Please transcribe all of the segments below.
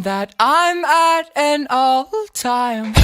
that I'm at an all-time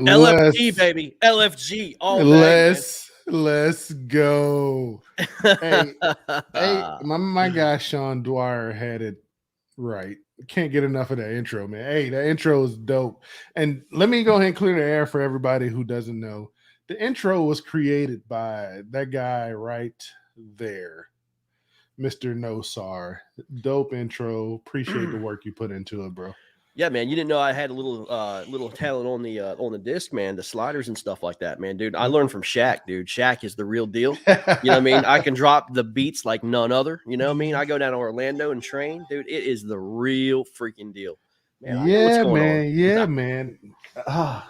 LFG, baby. LFG all day. Let's go. hey, my guy Sean Dwyer had it right. Can't get enough of that intro, man. Hey, that intro is dope. And let me go ahead and clear the air for everybody who doesn't know. The intro was created by that guy right there, Mr. Nosar. Dope intro. Appreciate the work you put into it, bro. Yeah, man. You didn't know I had a little talent on the disc, man. The sliders and stuff like that, man. Dude, I learned from Shaq, dude. Shaq is the real deal. You know what I mean? I can drop the beats like none other. You know what I mean? I go down to Orlando and train, dude. It is the real freaking deal. Man, yeah, man. Yeah, man.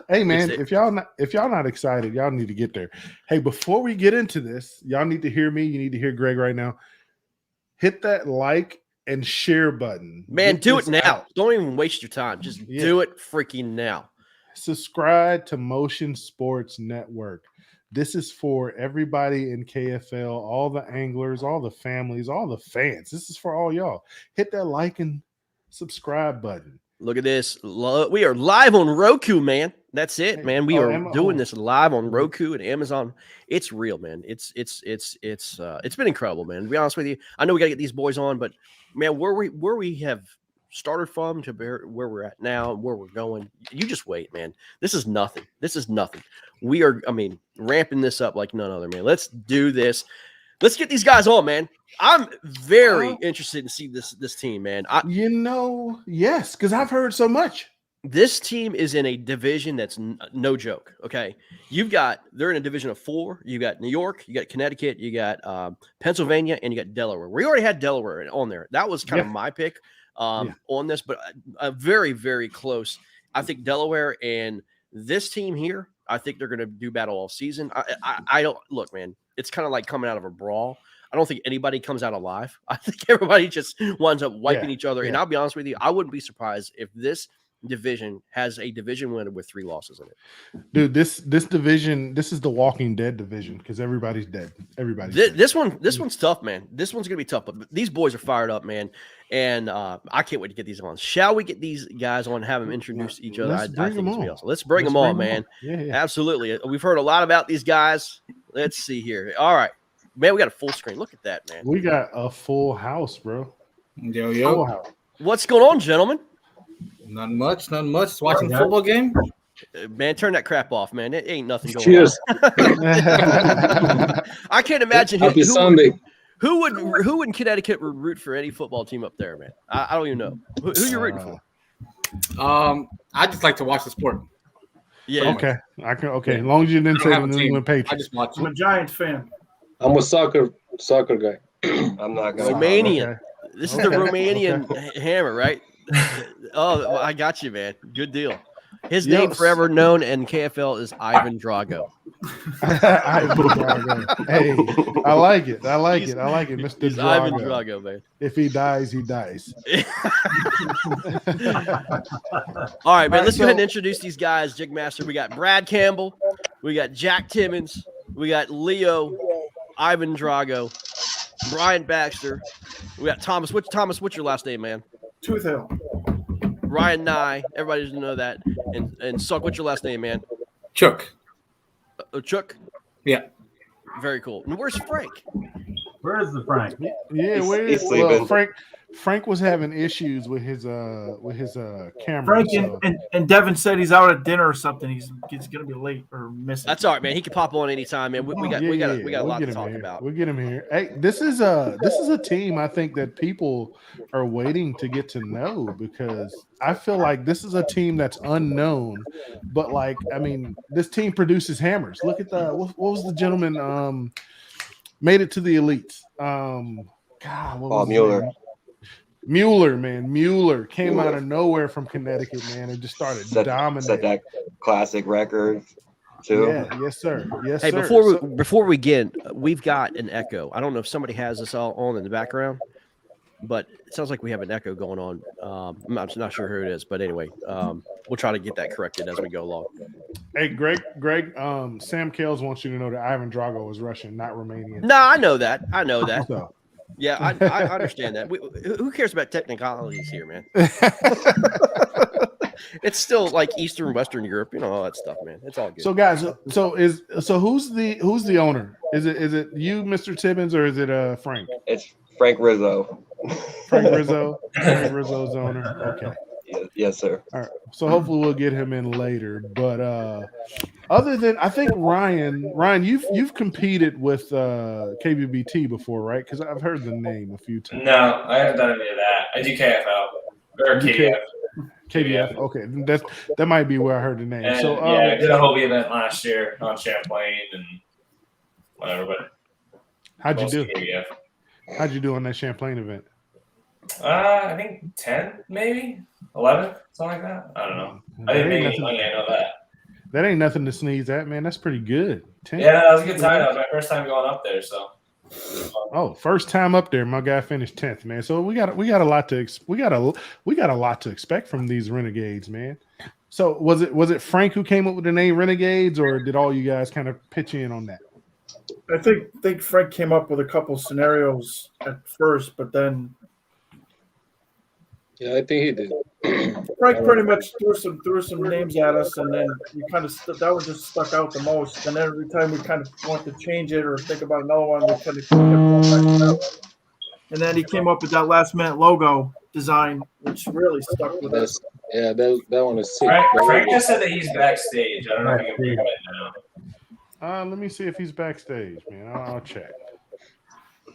Hey, man. If y'all not excited, y'all need to get there. Hey, before we get into this, y'all need to hear me. You need to hear Greg right now. Hit that like and share button. Man, do it now. Don't even waste your time. Just do it freaking now. Subscribe to Motion Sports Network. This is for everybody in KFL, all the anglers, all the families, all the fans. This is for all y'all. Hit that like and subscribe button. Look at this. We are live on Roku, man. That's it, man. We are doing this live on Roku and Amazon. It's real, man. It's been incredible, man. To be honest with you, I know we got to get these boys on, but man, where we have started from to where we're at now and where we're going, you just wait, man. This is nothing. We are, ramping this up like none other, man. Let's do this. Let's get these guys on, man. I'm very interested to see this team, man. Yes, because I've heard so much. This team is in a division that's no joke, okay? They're in a division of 4. You got New York, you got Connecticut, you got Pennsylvania, and you got Delaware. We already had Delaware on there. That was kind of my pick on this, but very, very close. I think Delaware and this team here, I think they're going to do battle all season. I don't – look, man, it's kind of like coming out of a brawl. I don't think anybody comes out alive. I think everybody just winds up wiping each other. And I'll be honest with you, I wouldn't be surprised if this division has a division winner with 3 losses in it. Dude, this division, this is the Walking Dead division because everybody's dead. This one's tough, man. This one's gonna be tough, but these boys are fired up, man. And I can't wait to get these on. Shall we get these guys on and have them introduce each other? I think it's gonna be awesome. Let's bring them on, man. Yeah. Absolutely. We've heard a lot about these guys. Let's see here. All right. Man, we got a full screen. Look at that, man. We got a full house, bro. Yo. Full house. What's going on, gentlemen? Not much. Watching the football game. Man, turn that crap off, man. It ain't nothing going on. I can't imagine Happy Sunday. Who in Connecticut would root for any football team up there, man? I don't even know. Who you rooting for? I just like to watch the sport. Yeah. Okay. Okay. As long as you didn't say the New England Patriots. I just watch. I'm a Giants fan. I'm a soccer guy. I'm not gonna. Romanian. Okay. This is the Romanian hammer, right? Oh, I got you, man. Good deal. His Yo, name forever known in KFL is Ivan Drago. Ivan Drago. Hey, I like it. I like it, Mr. He's Drago. Ivan Drago, man. If he dies, he dies. All right, man. All Let's right, go ahead and so- introduce these guys, Jigmaster. We got Brad Campbell, we got Jack Timmons, we got Leo, Ivan Drago, Brian Baxter, we got Thomas. What's your last name, man? Tooth Hill. Ryan Nye. Everybody doesn't know that. And Suck. What's your last name, man? Chuck. Chuck. Yeah. Very cool. And where's Frank? Where is the Frank? Yeah, He's sleeping. Frank was having issues with his camera. Frank so- and Devin said he's out at dinner or something. He's gonna be late or missing. That's all right, man. He can pop on anytime, man. We got a We'll lot get to him talk here. about. We'll get him here. Hey, this is a team I think that people are waiting to get to know, because I feel like this is a team that's unknown, but like, I mean, this team produces hammers. Look at what was the gentleman made it to the elites? God, what was his Mueller. name? Mueller came out of nowhere from Connecticut, man, and just started dominating. Set that classic record too. Yeah, yes, sir. Yes, Hey, sir. before we begin, we've got an echo. I don't know if somebody has this all on in the background, but it sounds like we have an echo going on. I'm not sure who it is, but anyway, we'll try to get that corrected as we go along. Hey, Greg, Sam Kales wants you to know that Ivan Drago is Russian, not Romanian. No, I know that. So, Yeah, I understand that. Who cares about technicalities here, man? It's still like Eastern, Western Europe, all that stuff, man. It's all good. so guys, who's the owner? Is it you, Mr. Tibbins, or is it Frank? It's Frank Rizzo. Frank Rizzo. Frank Rizzo's owner. Okay. Yes, sir. All right. So hopefully we'll get him in later. But other than, I think Ryan, you've competed with KBBT before, right? Because I've heard the name a few times. No, I haven't done any of that. I do KFL or KDF. KBF. Okay, that might be where I heard the name. And, So I did a Hobie event last year on Champlain and whatever. But how'd you do? KBF. How'd you do on that Champlain event? I think 10, maybe 11, something like that. I don't know. I didn't make any money. I know that. That ain't nothing to sneeze at, man. That's pretty good. 10. Yeah, that was a good time. That was my first time going up there. So. Oh, first time up there, my guy finished 10th, man. So we got a lot to expect from these Renegades, man. So was it Frank who came up with the name Renegades, or did all you guys kind of pitch in on that? I think Frank came up with a couple scenarios at first, but then Yeah, I think he did. Frank pretty much threw some names at us, and then we kind of that one just stuck out the most. And every time we kind of want to change it or think about another one, we kind of kept going back to that. And then he came up with that last minute logo design, which really stuck with us. That one is sick. Frank just said that he's backstage. I don't know if you can bring him in now. Let me see if he's backstage, man. I'll check.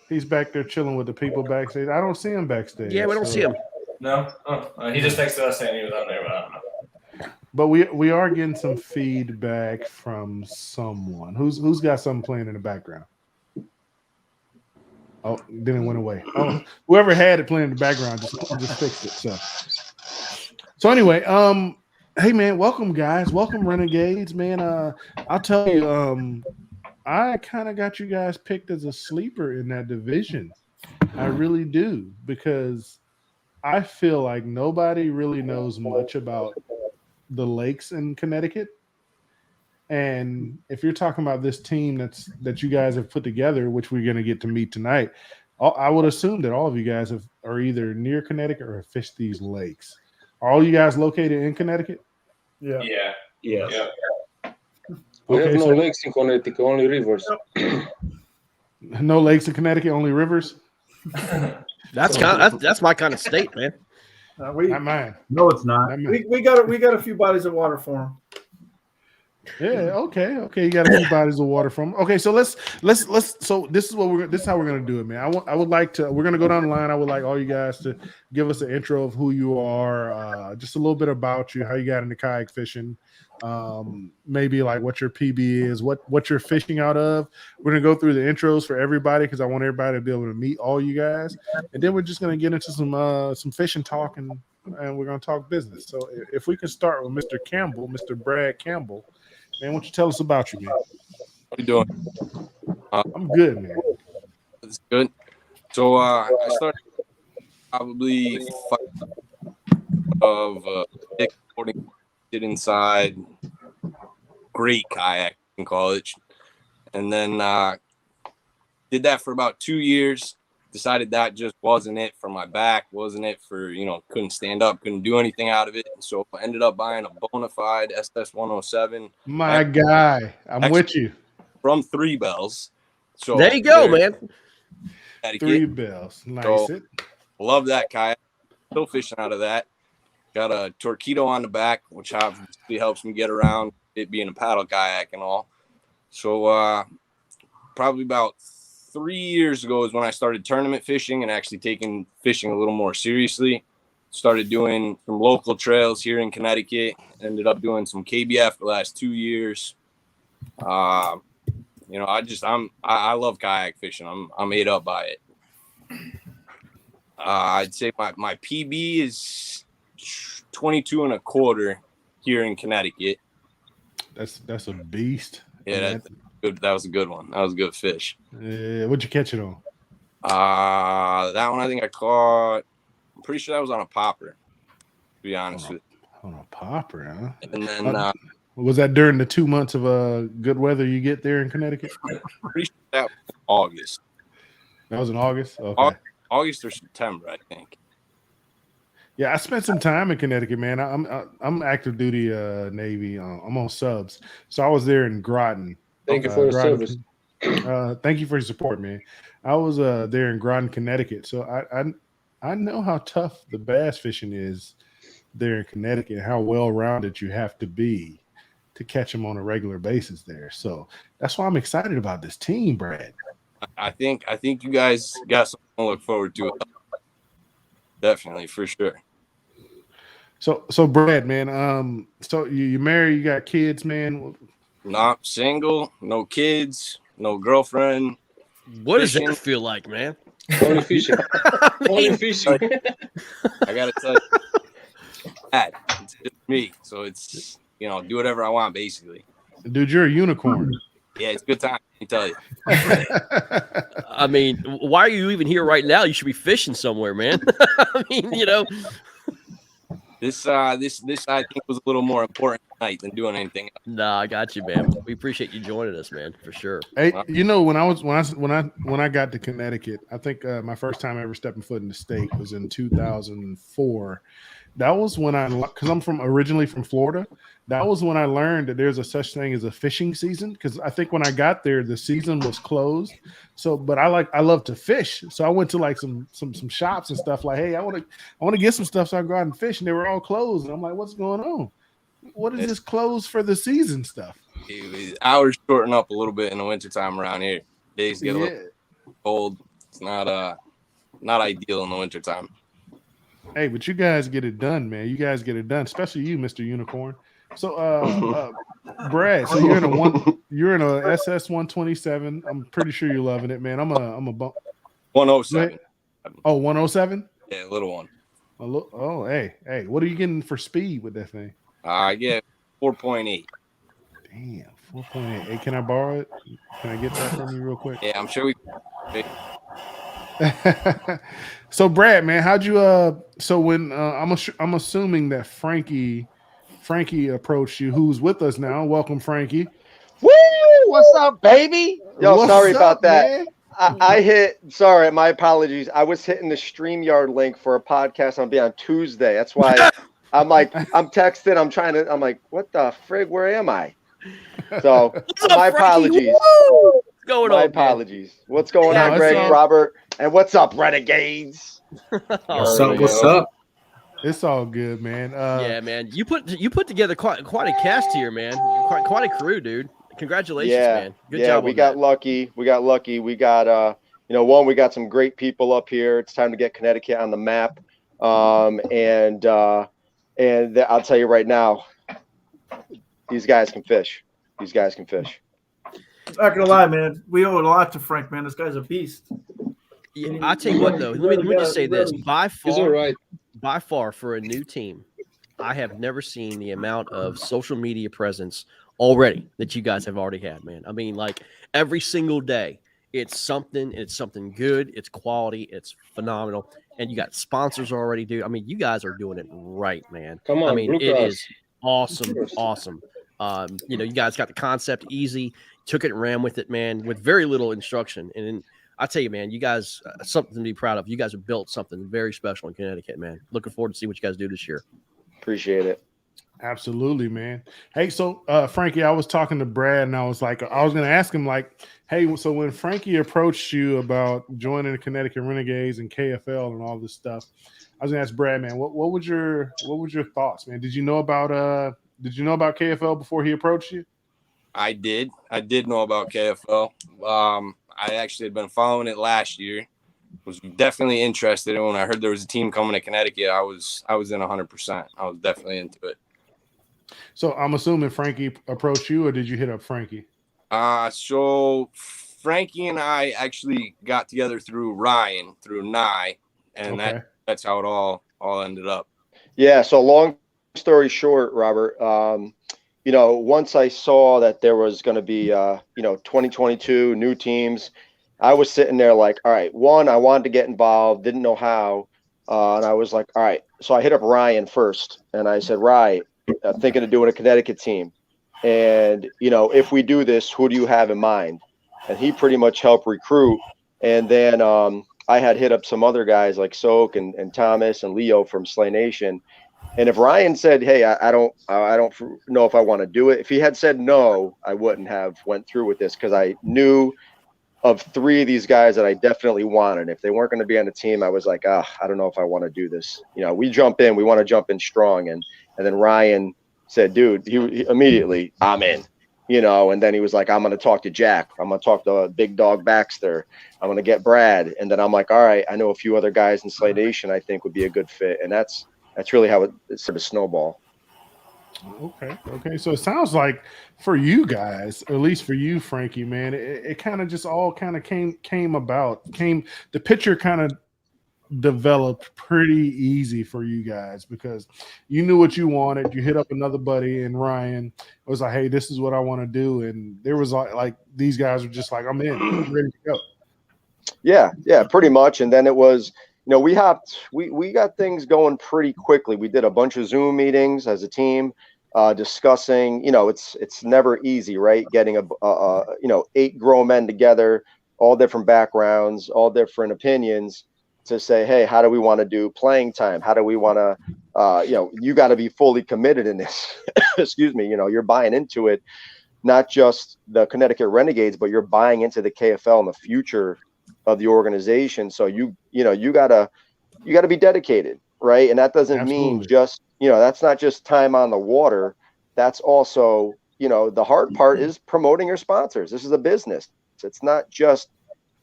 He's back there chilling with the people backstage. I don't see him backstage. Yeah, we don't see him. No? Oh, he just texted us saying he was on there, but I don't know. But we are getting some feedback from someone. Who's got something playing in the background? Oh, then it went away. Oh, whoever had it playing in the background just fixed it. So anyway, hey man, welcome guys, welcome Renegades, man. I'll tell you, I kind of got you guys picked as a sleeper in that division. I really do, because I feel like nobody really knows much about the lakes in Connecticut. And if you're talking about this team that you guys have put together, which we're going to get to meet tonight, I would assume that all of you guys are either near Connecticut or have fished these lakes. Are all you guys located in Connecticut? Yeah. Yeah. We have Okay, no so- lakes in Connecticut, only rivers. No lakes in Connecticut, only rivers? That's my kind of state, man. We Not mine. No, it's not. Not mine. we got a few bodies of water for him. Yeah, okay. You got a few bodies of water from. Okay, so let's so this is how we're gonna do it, man. We're gonna go down the line. I would like all you guys to give us an intro of who you are, just a little bit about you, how you got into kayak fishing, maybe like what your PB is, what you're fishing out of. We're gonna go through the intros for everybody because I want everybody to be able to meet all you guys, and then we're just gonna get into some fishing talk and we're gonna talk business. So if we can start with Mr. Campbell, Mr. Brad Campbell. Man, why don't you tell us about you, man? How you doing? I'm good, man. That's good. So I started probably 5 of boarding, did inside, great kayak in college, and then did that for about 2 years. Decided that just wasn't it for my back, wasn't it for, couldn't stand up, couldn't do anything out of it. So I ended up buying a bona fide SS 107. My guy, I'm with you. From 3 Bells. So there you go, man. 3 Bells. Nice. So, love that kayak. Still fishing out of that. Got a Torpedo on the back, which obviously helps me get around, it being a paddle kayak and all. So probably about 3 years ago is when I started tournament fishing and actually taking fishing a little more seriously. Started doing some local trails here in Connecticut. Ended up doing some KBF the last 2 years. I love kayak fishing. I'm ate up by it. I'd say my PB is 22 and a quarter here in Connecticut. That's a beast. Yeah, that's good. That was a good one. That was a good fish. What'd you catch it on? That one I think I caught. I'm pretty sure that was on a popper. To be honest with you. On a popper, huh? And then was that during the 2 months of good weather you get there in Connecticut? Pretty sure that was August. That was in August. Okay. August or September, I think. Yeah, I spent some time in Connecticut, man. I'm active duty Navy. I'm on subs, so I was there in Groton. Thank you for your service. Thank you for your support, man. I was there in Groton, Connecticut, so I know how tough the bass fishing is there in Connecticut. How well rounded you have to be to catch them on a regular basis there. So that's why I'm excited about this team, Brad. I think you guys got something to look forward to. Definitely, for sure. So Brad, man, so you married, you got kids, man? Not single, no kids, no girlfriend. What does that feel like, man? Only fishing. Only fishing. I gotta tell you, it's just me. So it's do whatever I want, basically. Dude, you're a unicorn. Yeah, it's a good time. Let me tell you. I mean, why are you even here right now? You should be fishing somewhere, man. I mean, This I think was a little more important tonight than doing anything else. Nah, I got you, man. We appreciate you joining us, man, for sure. Hey, when I got to Connecticut, I think my first time ever stepping foot in the state was in 2004. That was when because I'm originally from Florida. That was when I learned that there's a such thing as a fishing season. Because I think when I got there, the season was closed. So, but I love to fish. So I went to like some shops and stuff. Like, hey, I want to get some stuff so I can go out and fish. And they were all closed. And I'm like, what's going on? What is this closed for the season stuff? Hours shorten up a little bit in the wintertime around here. Days get a little cold. It's not ideal in the wintertime. Hey, but you guys get it done, man. You guys get it done, especially you, Mr. Unicorn. So, Brad, so you're in a SS 127. I'm pretty sure you're loving it, man. I'm a 107. Oh, 107? Yeah, a little one. Oh, hey, what are you getting for speed with that thing? I get 4.8. Damn, 4.8. Hey, can I borrow it? Can I get that from you real quick? Yeah, I'm sure we. So, Brad, man, how'd you? So when I'm assuming that Frankie approached you, who's with us now. Welcome, Frankie. Woo! What's up, baby? Yo, sorry about that. Sorry, my apologies. I was hitting the StreamYard link for a podcast on Tuesday. That's why I'm texting. I'm like, what the frig? Where am I? So my apologies. My apologies. What's going on, Greg, Robert? And what's up, Renegades? What's up? It's all good, man. Yeah, man. You put together quite a cast here, man. Quite a crew, dude. Congratulations, man. Good job. We got lucky. We got we got some great people up here. It's time to get Connecticut on the map. And I'll tell you right now, these guys can fish. These guys can fish. Not gonna lie, man. We owe a lot to Frank, man. This guy's a beast. Yeah, I'll tell you what, though. Let me just say this. By far, for a new team, I have never seen the amount of social media presence already that you guys have already had, man. I mean, like every single day, it's something good, it's quality, it's phenomenal. And you got sponsors already, dude. I mean, you guys are doing it right, man. Come on, I mean, it is awesome. You guys got the concept easy, took it and ran with it, man, with very little instruction. And I tell you, man, you guys something to be proud of. You guys have built something very special in Connecticut, man. Looking forward to see what you guys do this year. Appreciate it. Absolutely, man. Hey, so Frankie, I was talking to Brad, and I was going to ask him, like, hey, so when Frankie approached you about joining the Connecticut Renegades and KFL and all this stuff, I was going to ask Brad, man, what was your thoughts, man? Did you know about KFL before he approached you? I did know about KFL. I actually had been following it last year. Was definitely interested, and when I heard there was a team coming to Connecticut, I was in 100%. I was definitely into it. So I'm assuming Frankie approached you, or did you hit up Frankie? So Frankie and I actually got together through Ryan, through Nye, and that's how it all ended up. Yeah. So long story short, Robert, once I saw that there was going to be, 2022 new teams, I was sitting there like, all right, one, I wanted to get involved, didn't know how. And I was like, all right. So I hit up Ryan first, and I said, Ryan, thinking of doing a Connecticut team. And, if we do this, who do you have in mind? And he pretty much helped recruit. And then I had hit up some other guys like Soak and Thomas and Leo from Slay Nation. And if Ryan said, hey, I don't know if I want to do it. If he had said no, I wouldn't have went through with this, because I knew of three of these guys that I definitely wanted. If they weren't going to be on the team, I was like, I don't know if I want to do this. We want to jump in strong. And then Ryan said, dude, he immediately, I'm in, and then he was like, I'm going to talk to Jack. I'm going to talk to Big Dog Baxter. I'm going to get Brad. And then I'm like, all right, I know a few other guys in Slay Nation I think would be a good fit. And that's really how it sort of snowball. Okay. So it sounds like for you guys, at least for you, Frankie, man, it kind of just all kind of came about. The picture kind of developed pretty easy for you guys, because you knew what you wanted. You hit up another buddy, and Ryan was like, hey, this is what I want to do. And there was like these guys were just like, I'm in, I'm ready to go. Yeah, pretty much. And then it was, we got things going pretty quickly. We did a bunch of Zoom meetings as a team, discussing, it's never easy, right? Getting 8 grown men together, all different backgrounds, all different opinions, to say, hey, how do we want to do playing time? How do we want to, you got to be fully committed in this. Excuse me. You're buying into it, not just the Connecticut Renegades, but you're buying into the KFL and the future of the organization. So you gotta be dedicated, right? And that doesn't mean just, that's not just time on the water. That's also, the hard part is promoting your sponsors. This is a business. It's not just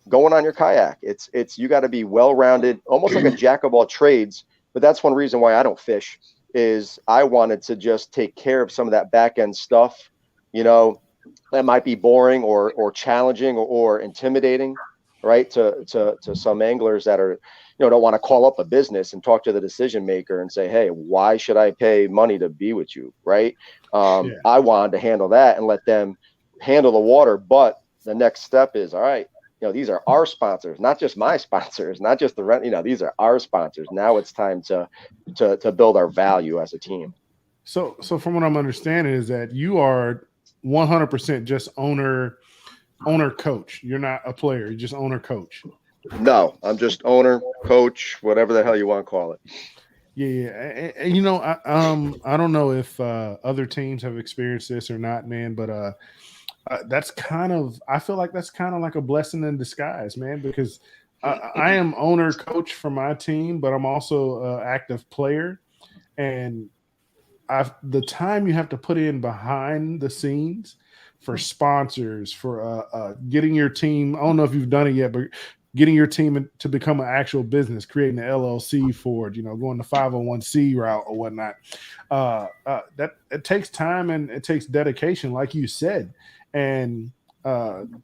going on your kayak. It's you got to be well-rounded, almost like a jack of all trades. But that's one reason why I don't fish, is I wanted to just take care of some of that back end stuff, that might be boring or challenging or intimidating, right? To some anglers that are, don't want to call up a business and talk to the decision maker and say, hey, why should I pay money to be with you? Right. I wanted to handle that and let them handle the water. But the next step is, all right, these are our sponsors, not just my sponsors, not just the rent, these are our sponsors. Now it's time to build our value as a team. So from what I'm understanding is that you are 100% just owner coach. You're not a player. You're just owner coach. No, I'm just owner, coach, whatever the hell you want to call it. Yeah. And I don't know if other teams have experienced this or not, man, but I feel like that's kind of like a blessing in disguise, man, because I am owner coach for my team, but I'm also an active player. And the time you have to put in behind the scenes for sponsors, for getting your team, I don't know if you've done it yet, but getting your team to become an actual business, creating an LLC for it, going the 501c route or whatnot. That it takes time and it takes dedication, like you said. And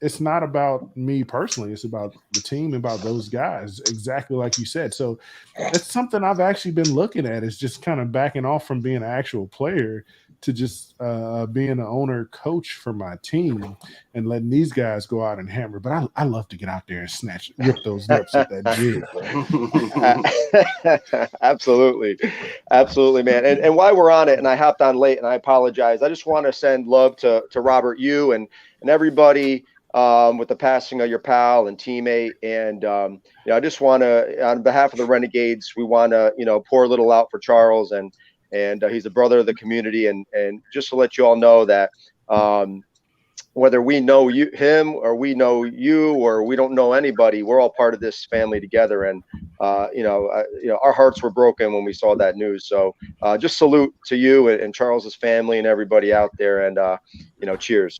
it's not about me personally. It's about the team, about those guys, exactly like you said. So it's something I've actually been looking at, is just kind of backing off from being an actual player to just being an owner coach for my team and letting these guys go out and hammer. But I love to get out there and rip those lips with that jig. Absolutely, man. And while we're on it, and I hopped on late and I apologize, I just want to send love to Robert, you and everybody with the passing of your pal and teammate. And I just want to, on behalf of the Renegades, we want to pour a little out for Charles, and he's a brother of the community, and just to let you all know that whether we know him or we know you or we don't know anybody, we're all part of this family together. And our hearts were broken when we saw that news. So just salute to you and Charles's family and everybody out there, and cheers.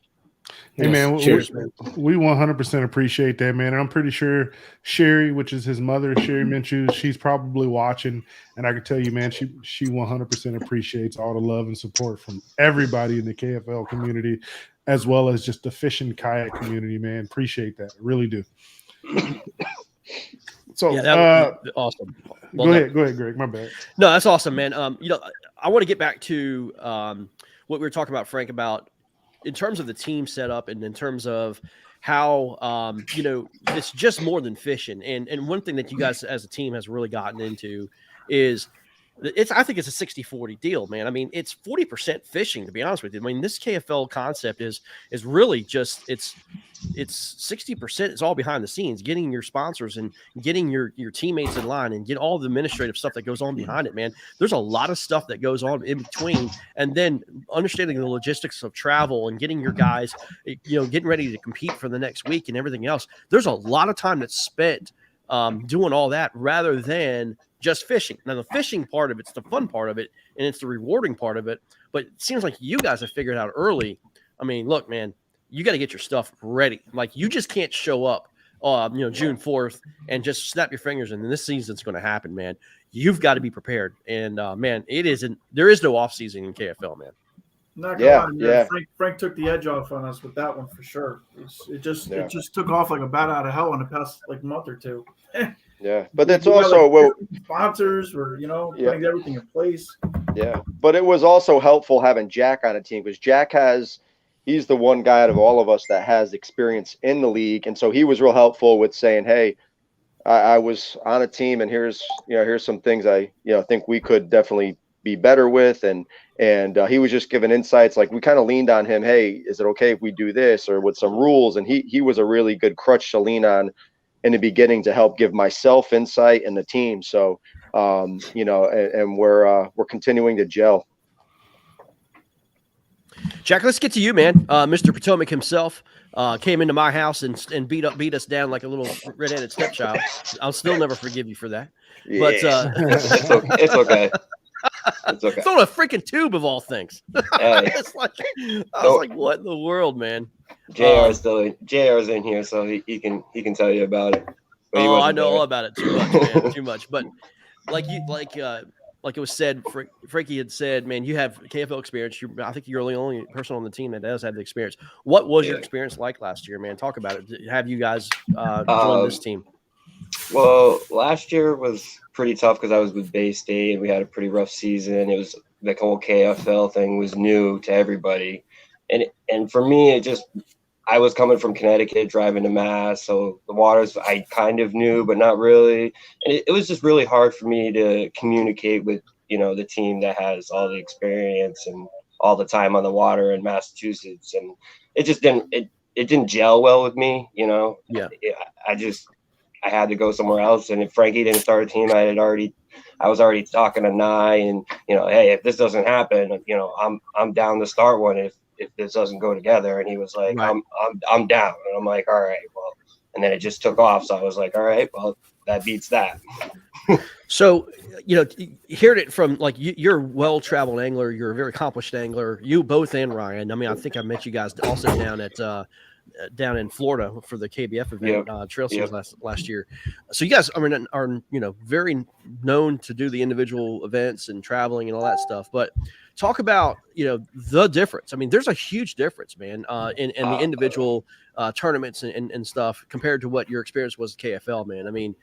Hey, man, Cheers, we 100% appreciate that, man. And I'm pretty sure Sherry, which is his mother, Sherry Minshew, she's probably watching. And I can tell you, man, she 100% appreciates all the love and support from everybody in the KFL community, as well as just the fishing kayak community, man. Appreciate that. I really do. So, yeah, that was awesome. Well, go ahead, Greg. My bad. No, that's awesome, man. I want to get back to what we were talking about, Frank, about in terms of the team setup and in terms of how, it's just more than fishing. And one thing that you guys as a team has really gotten into is I think it's a 60-40 deal, man. I mean, it's 40% fishing, to be honest with you. I mean, this KFL concept is really just, it's 60%. It's all behind the scenes, getting your sponsors and getting your teammates in line and get all the administrative stuff that goes on behind it, man. There's a lot of stuff that goes on in between, and then understanding the logistics of travel and getting your guys, getting ready to compete for the next week and everything else. There's a lot of time that's spent doing all that rather than just fishing. Now, the fishing part of it's the fun part of it, and it's the rewarding part of it. But it seems like you guys have figured out early. I mean, look, man, you got to get your stuff ready. Like, you just can't show up, June 4th and just snap your fingers and then this season's going to happen, man. You've got to be prepared. And man, there is no off season in KFL, man. Not gonna lie, man. Frank took the edge off on us with that one for sure. It just took off like a bat out of hell in the past month or two. Yeah, but that's also sponsors were, putting everything in place. Yeah, but it was also helpful having Jack on a team, because Jack he's the one guy out of all of us that has experience in the league, and so he was real helpful with saying, "Hey, I was on a team, and here's some things I think we could definitely be better with," and he was just giving insights. Like, we kind of leaned on him. Hey, is it okay if we do this, or with some rules? And he was a really good crutch to lean on in the beginning to help give myself insight and the team. So, and we're continuing to gel. Jack, let's get to you, man. Mr. Potomac himself came into my house and beat us down like a little redheaded stepchild. I'll still never forgive you for that. Yeah. But it's okay. It's okay. Throwing a freaking tube of all things. Hey. I was like, what in the world, man? JR's in here, so he can tell you about it. I know all about it too much, man. Too much. But like it was said, Frankie had said, man, you have KFL experience. I think you're the only person on the team that does have the experience. What was your experience like last year, man? Talk about it. Have you guys joined this team? Well, last year was pretty tough because I was with Bay State and we had a pretty rough season. It was the whole KFL thing was new to everybody. And for me, I was coming from Connecticut, driving to Mass, so the waters I kind of knew, but not really. And it was just really hard for me to communicate with, the team that has all the experience and all the time on the water in Massachusetts. And it just didn't gel well with me, Yeah. I had to go somewhere else. And if Frankie didn't start a team, I was already talking to Nye and, hey, if this doesn't happen, I'm down to start one if this doesn't go together. And he was like, right. I'm down. And I'm like, all right, well, and then it just took off. So I was like, all right, well, that beats that. So, hearing it from like you're a well-traveled angler, you're a very accomplished angler. You both and Ryan. I mean, I think I met you guys also down in Florida for the KBF event, Trail Series last year. So you guys, I mean, are very known to do the individual events and traveling and all that stuff. But talk about the difference. I mean, there's a huge difference, man, in the individual tournaments and stuff compared to what your experience was at KFL, man. I mean,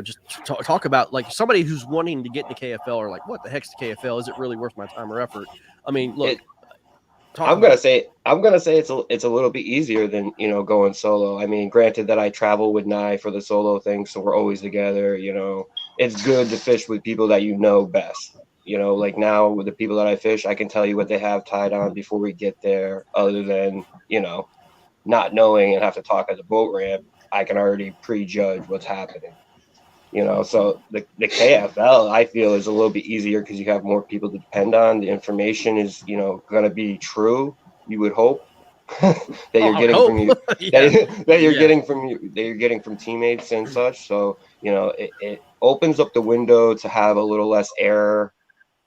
just talk about like somebody who's wanting to get into KFL or like, what the heck's the KFL? Is it really worth my time or effort? I mean, look, I'm gonna say it's a little bit easier than going solo. I mean, granted that I travel with Nye for the solo thing, so we're always together. It's good to fish with people that best. Like now with the people that I fish, I can tell you what they have tied on before we get there. Other than not knowing and have to talk at the boat ramp, I can already prejudge what's happening. So the KFL I feel is a little bit easier because you have more people to depend on. The information is going to be true. You would hope that you're getting from you that you're getting from teammates and such. So it opens up the window to have a little less error.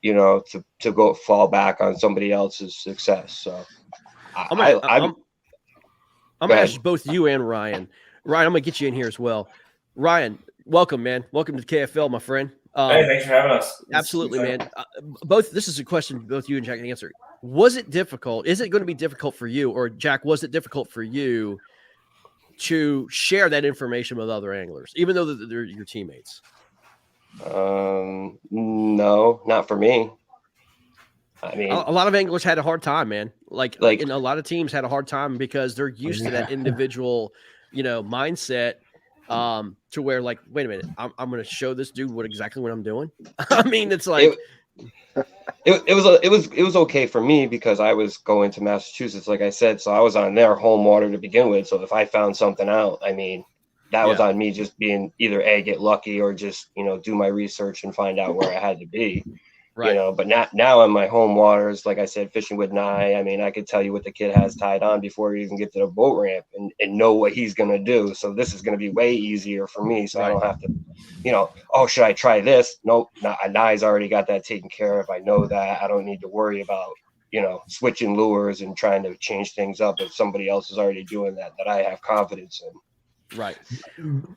To go fall back on somebody else's success. So I'm gonna ask both you and Ryan. Ryan, I'm gonna get you in here as well. Ryan, welcome, man. Welcome to KFL, my friend. Hey, thanks for having us. Absolutely, man. This is a question both you and Jack can answer. Was it difficult? Is it going to be difficult for you, or Jack? Was it difficult for you to share that information with other anglers, even though they're your teammates? No, not for me. I mean, a lot of anglers had a hard time, man. Like and a lot of teams had a hard time because they're used to that individual, mindset. To where like, wait a minute, I'm going to show this dude exactly what I'm doing. I mean, it's like it was okay for me because I was going to Massachusetts, like I said, so I was on their home water to begin with. So if I found something out, I mean, that was on me just being either get lucky or just do my research and find out where I had to be. Right. But now in my home waters, like I said, fishing with Nye, I mean, I could tell you what the kid has tied on before we even get to the boat ramp and know what he's going to do. So this is going to be way easier for me. So I don't have to, should I try this? Nope. Nye's already got that taken care of. I know that. I don't need to worry about, switching lures and trying to change things up if somebody else is already doing that I have confidence in. Right.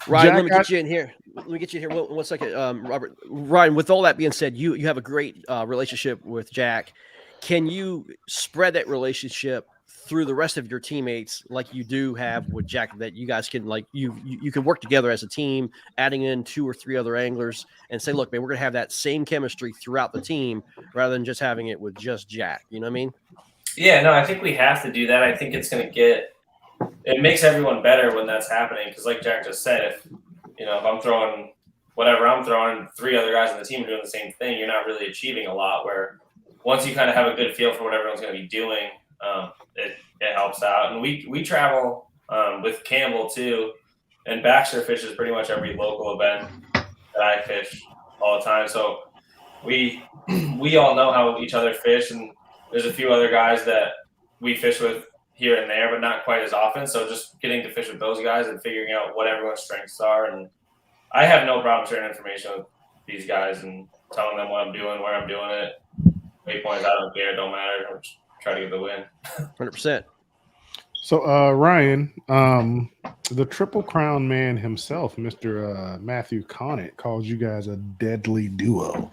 Ryan, let me get you in here. One second, Robert. Ryan, with all that being said, you have a great relationship with Jack. Can you spread that relationship through the rest of your teammates like you do have with Jack, that you guys can you can work together as a team, adding in 2 or 3 other anglers and say, look, man, we're going to have that same chemistry throughout the team rather than just having it with just Jack. You know what I mean? Yeah, no, I think we have to do that. I think it's going to it makes everyone better when that's happening. Because like Jack just said, if I'm throwing whatever I'm throwing, 3 other guys on the team are doing the same thing, you're not really achieving a lot. Where once you kind of have a good feel for what everyone's going to be doing, it helps out. And we travel with Campbell too, and Baxter fishes pretty much every local event that I fish all the time. So we all know how each other fish, and there's a few other guys that we fish with here and there, but not quite as often. So just getting to fish with those guys and figuring out what everyone's strengths are. And I have no problem sharing information with these guys and telling them what I'm doing, where I'm doing it. Waypoints, I don't care. It don't matter. I'm just trying to get the win. 100%. So, Ryan, the Triple Crown man himself, Mr. Matthew Connett, calls you guys a deadly duo.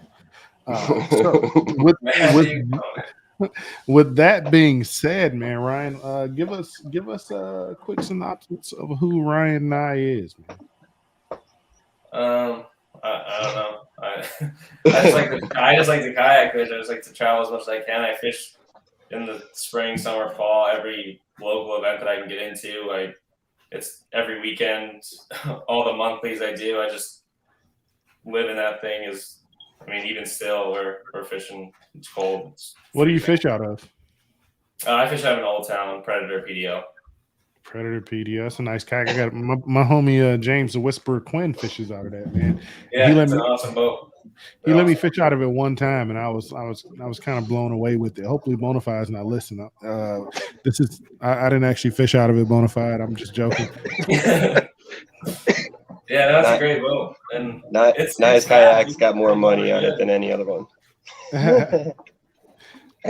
With that being said, man, Ryan, give us a quick synopsis of who Ryan Nye is, man. I don't know. I just like to kayak fish. I just like to travel as much as I can. I fish in the spring, summer, fall, every local event that I can get into. It's every weekend, all the monthlies I do. I just live in that thing. Even still, we're fishing. It's cold. What do you fish out of? I fish out of an Old Town Predator PDO. Predator PDO. That's a nice kayak. I got my homie James the Whisperer Quinn fishes out of that, man. Yeah, it's an awesome boat. He let me fish out of it one time, and I was kind of blown away with it. Hopefully, Bonafide's not listening. I didn't actually fish out of it, Bonafide. I'm just joking. Yeah, that's a great vote. And Nice Kayak's got more money on it than any other one.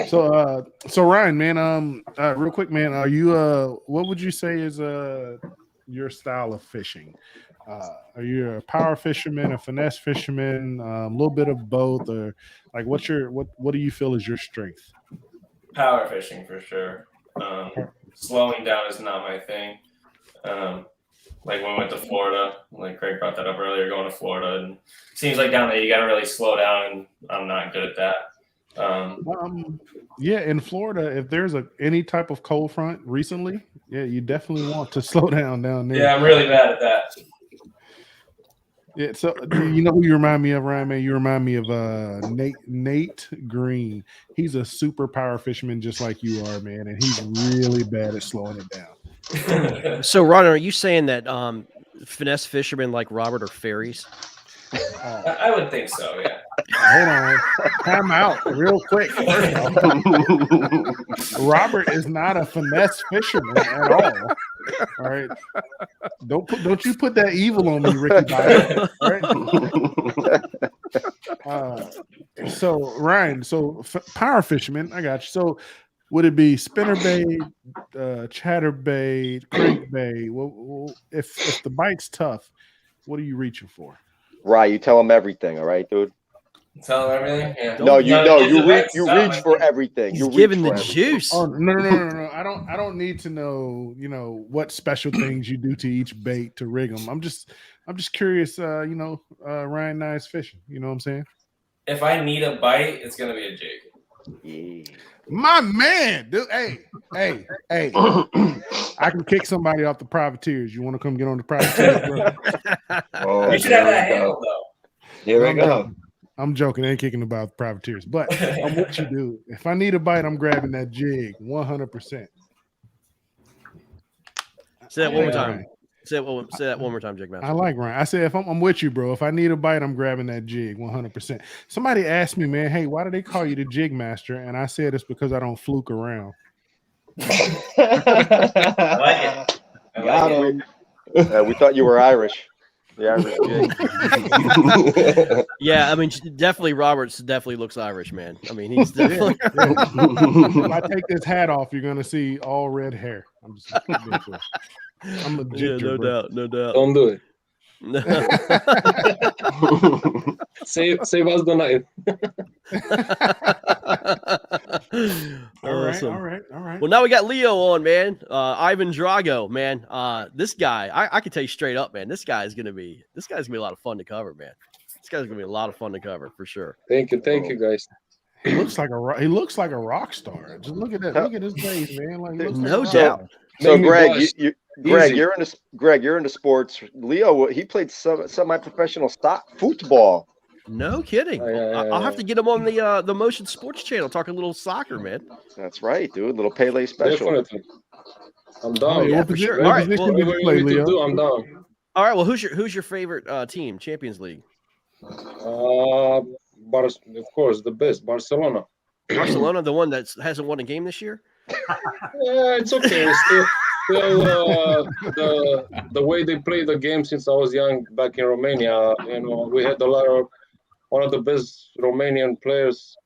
So Ryan, man, real quick, man, are you what would you say is your style of fishing? Are you a power fisherman, a finesse fisherman, a little bit of both, or like what do you feel is your strength? Power fishing for sure. Slowing down is not my thing. Like when we went to Florida, like Craig brought that up earlier, going to Florida, and it seems like down there you got to really slow down, and I'm not good at that. Yeah, in Florida, if there's any type of cold front recently, yeah, you definitely want to slow down there. Yeah, I'm really bad at that. Yeah, so you know who you remind me of, Ryan, man? You remind me of Nate Green. He's a super power fisherman just like you are, man, and he's really bad at slowing it down. So, Ron, are you saying that finesse fishermen like Robert are fairies? I would think so, yeah. Hold on. Time out real quick. First off, Robert is not a finesse fisherman at all. All right. Don't you put that evil on me, Ricky Bobby. All right. So Ryan, power fisherman, I got you. So would it be spinnerbait, chatterbait, crankbait? Well, if the bite's tough, what are you reaching for? Right, you tell them everything, all right, dude. Tell them everything. Yeah. No, you reach for everything. He's giving the juice. Oh no! I don't need to know. What special things you do to each bait to rig them. I'm just curious. Ryan Nye's fishing. You know what I'm saying? If I need a bite, it's gonna be a jig. Yeah. My man, dude. Hey. I can kick somebody off the privateers. You want to come get on the privateers, bro? You should have that handle though. Here we go. I'm joking. I ain't kicking about privateers, but I'm what you do. If I need a bite, I'm grabbing that jig 100%. Say that one more time. Say that one more time, Jig Master. I like Ryan. I said, if I'm with you, bro. If I need a bite, I'm grabbing that jig 100%. Somebody asked me, man, hey, why do they call you the Jig Master? And I said it's because I don't fluke around. I like it. Got him. We thought you were Irish. The Irish jig. Yeah, I mean, definitely Roberts definitely looks Irish, man. I mean, he's definitely. If I take this hat off, you're gonna see all red hair. I'm a ginger, no doubt. Don't do it. Save us the night. All right. Well, now we got Leo on, man. Ivan Drago, man. This guy, I can tell you straight up, man. This guy's gonna be a lot of fun to cover, man. This guy's gonna be a lot of fun to cover for sure. Thank you, guys. He looks like a rock star. Just look at that. Look at his face, man. Like, no doubt. So, Greg, you're into sports. Leo, he played semi-professional football. No kidding. I'll have to get him on the Motion Sports channel, talk a little soccer, man. That's right, dude. Little Pele special. Definitely. I'm down. Yeah, for sure. All right. Well, I'm down. All right. Well, who's your favorite team? Champions League. Of course, the best, Barcelona. Barcelona, the one that hasn't won a game this year. Yeah, it's okay. Still the way they play the game since I was young back in Romania. We had one of the best Romanian players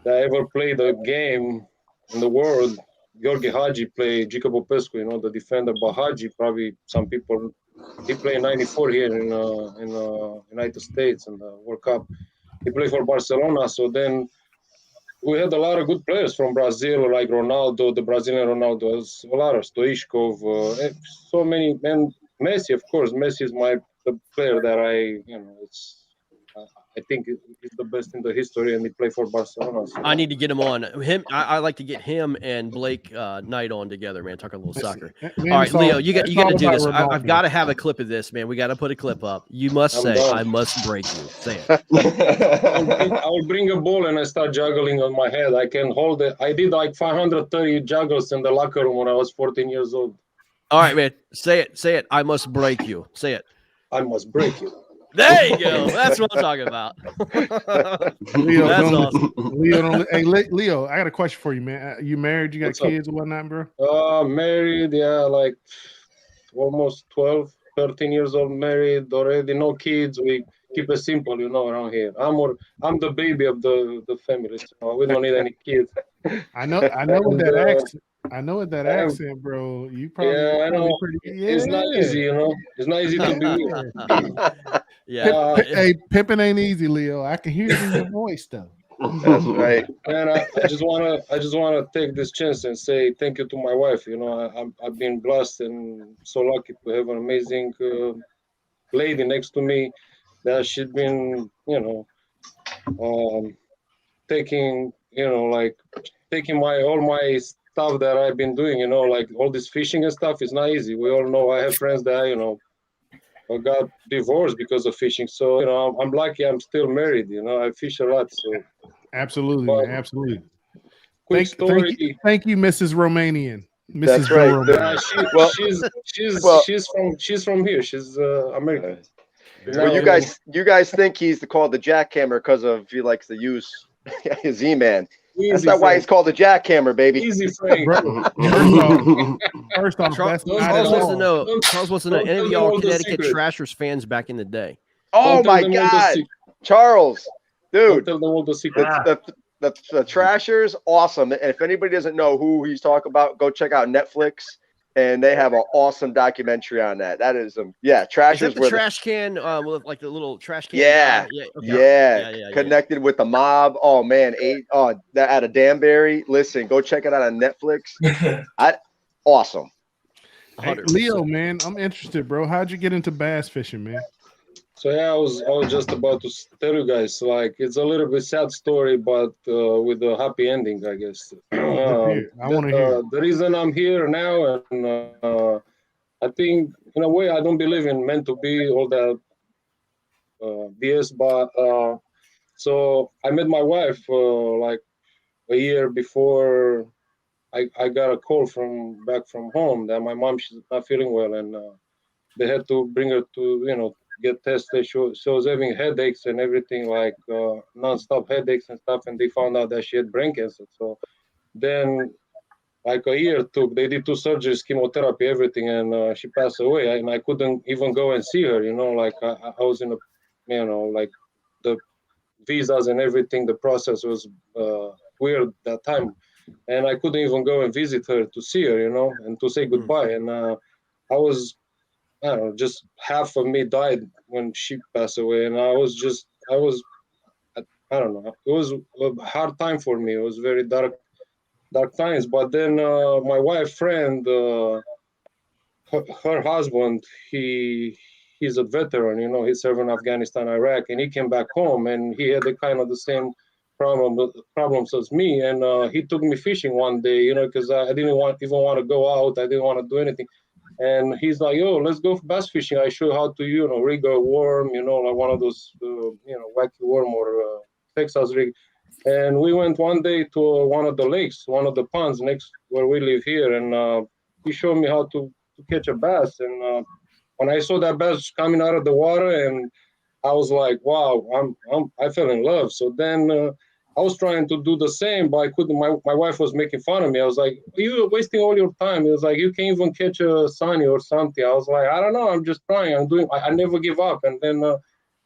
that ever played the game in the world. Gheorghe Hagi played Gica Popescu, the defender. But Hagi, probably some people, he played in '94 here in United States in the World Cup. He played for Barcelona. So then we had a lot of good players from Brazil, like Ronaldo, the Brazilian Ronaldo, a lot of Stoichkov, so many. And Messi, of course, Messi is the player that I think is the best in the history, and he played for Barcelona. So. I need to get him on. I like to get him and Blake Knight on together, man. Talk a little soccer. All right, Leo, you got to do this. I've got to have a clip of this, man. We got to put a clip up. You must say, "I must break you." Say it. I will bring a ball and I start juggling on my head. I can hold it. I did like 530 juggles in the locker room when I was 14 years old. All right, man. Say it. Say it. I must break you. Say it. I must break you. There you go. That's what I'm talking about. Leo, that's awesome. Leo, I got a question for you, man. You married? You got kids or whatnot, bro? Married, yeah, like almost 12. 13 years old, married already, no kids. We keep it simple, around here. I'm the baby of the family, so we don't need any kids. I know with And, that accent. I know with that I'm- accent, bro. You yeah, I know. pretty. It's not easy, It's not easy to be me. Yeah. Hey, pimping ain't easy, Leo. I can hear it in your voice, though. That's right. And I just wanna take this chance and say thank you to my wife. I've been blessed and so lucky to have an amazing lady next to me that she's been, taking, like taking all my stuff that I've been doing. Like all this fishing and stuff is not easy. We all know I have friends that got divorced because of fishing. So I'm lucky I'm still married. I fish a lot. So Absolutely, but man. Absolutely. quick story. Thank you, Mrs. Romanian. Mrs. That's right. Romanian. She's from here. She's American. Well, you guys think he's called the jackhammer because of he likes to use his E-man. That's not why he's called the jackhammer, baby. Easy, Frank. First off, Charles that's not at wants all. to know. Charles wants to know. Don't Any tell of them y'all all the Connecticut secrets. Trashers fans back in the day? Oh Don't tell my them all the God, secrets. Charles, Don't dude, tell them all the secrets. the Trashers, awesome. And if anybody doesn't know who he's talking about, go check out Netflix, and they have an awesome documentary on that. That is Is Trashers that the were trash can with like the little trash can? Yeah. guy? Yeah. Connected with the mob. Oh man, that out of Danbury. Listen, go check it out on Netflix. Awesome. Hey, Leo, man, I'm interested, bro. How'd you get into bass fishing, man? So yeah, I was just about to tell you guys, like it's a little bit sad story, but with a happy ending, I guess. I want to hear. The reason I'm here now, and I think in a way I don't believe in meant to be all that BS, but so I met my wife like a year before I got a call from back from home that my mom, she's not feeling well, and they had to bring her to get tested. She was having headaches and everything, like non-stop headaches and stuff, and they found out that she had brain cancer. So then like a year took, they did 2 surgeries, chemotherapy, everything, and she passed away, and I couldn't even go and see her. Like I was in like the visas and everything, the process was weird that time, and I couldn't even go and visit her to see her, and to say goodbye. And I was, I don't know, just half of me died when she passed away, and I don't know, it was a hard time for me. It was very dark times. But then my wife friend, her husband, he's a veteran, he served in Afghanistan, Iraq, and he came back home, and he had the same problems as me, and he took me fishing one day, because I didn't even want to go out. I didn't want to do anything, and he's like, "Yo, let's go bass fishing. I show you how to, rig a worm, like one of those, wacky worm or Texas rig." And we went one day to one of the lakes, one of the ponds next where we live here, and he showed me how to catch a bass. And when I saw that bass coming out of the water, and I was like, wow, I fell in love. So then I was trying to do the same, but I couldn't. My wife was making fun of me. I was like, you're wasting all your time. It was like, you can't even catch a sunny or something. I was like, I don't know. I'm just trying. I never give up. And then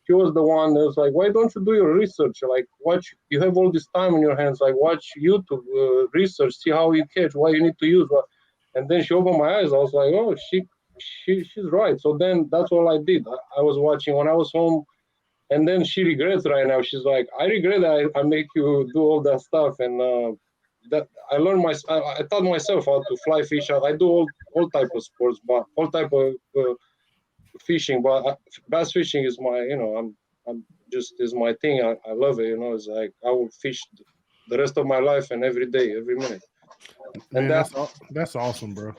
she was the one that was like, why don't you do your research? Like, you have all this time on your hands. Like, watch YouTube, research, see how you catch, what you need to use. And then she opened my eyes. I was like, oh, she's right. So then that's all I did. I was watching when I was home, and then she regrets right now. She's like, I regret that I make you do all that stuff. And that I learned I taught myself how to fly fish. I do all type of sports, but all type of fishing, but bass fishing is my, I'm just is my thing. I love it. It's like I will fish the rest of my life and every day, every minute. Man, that's awesome, bro.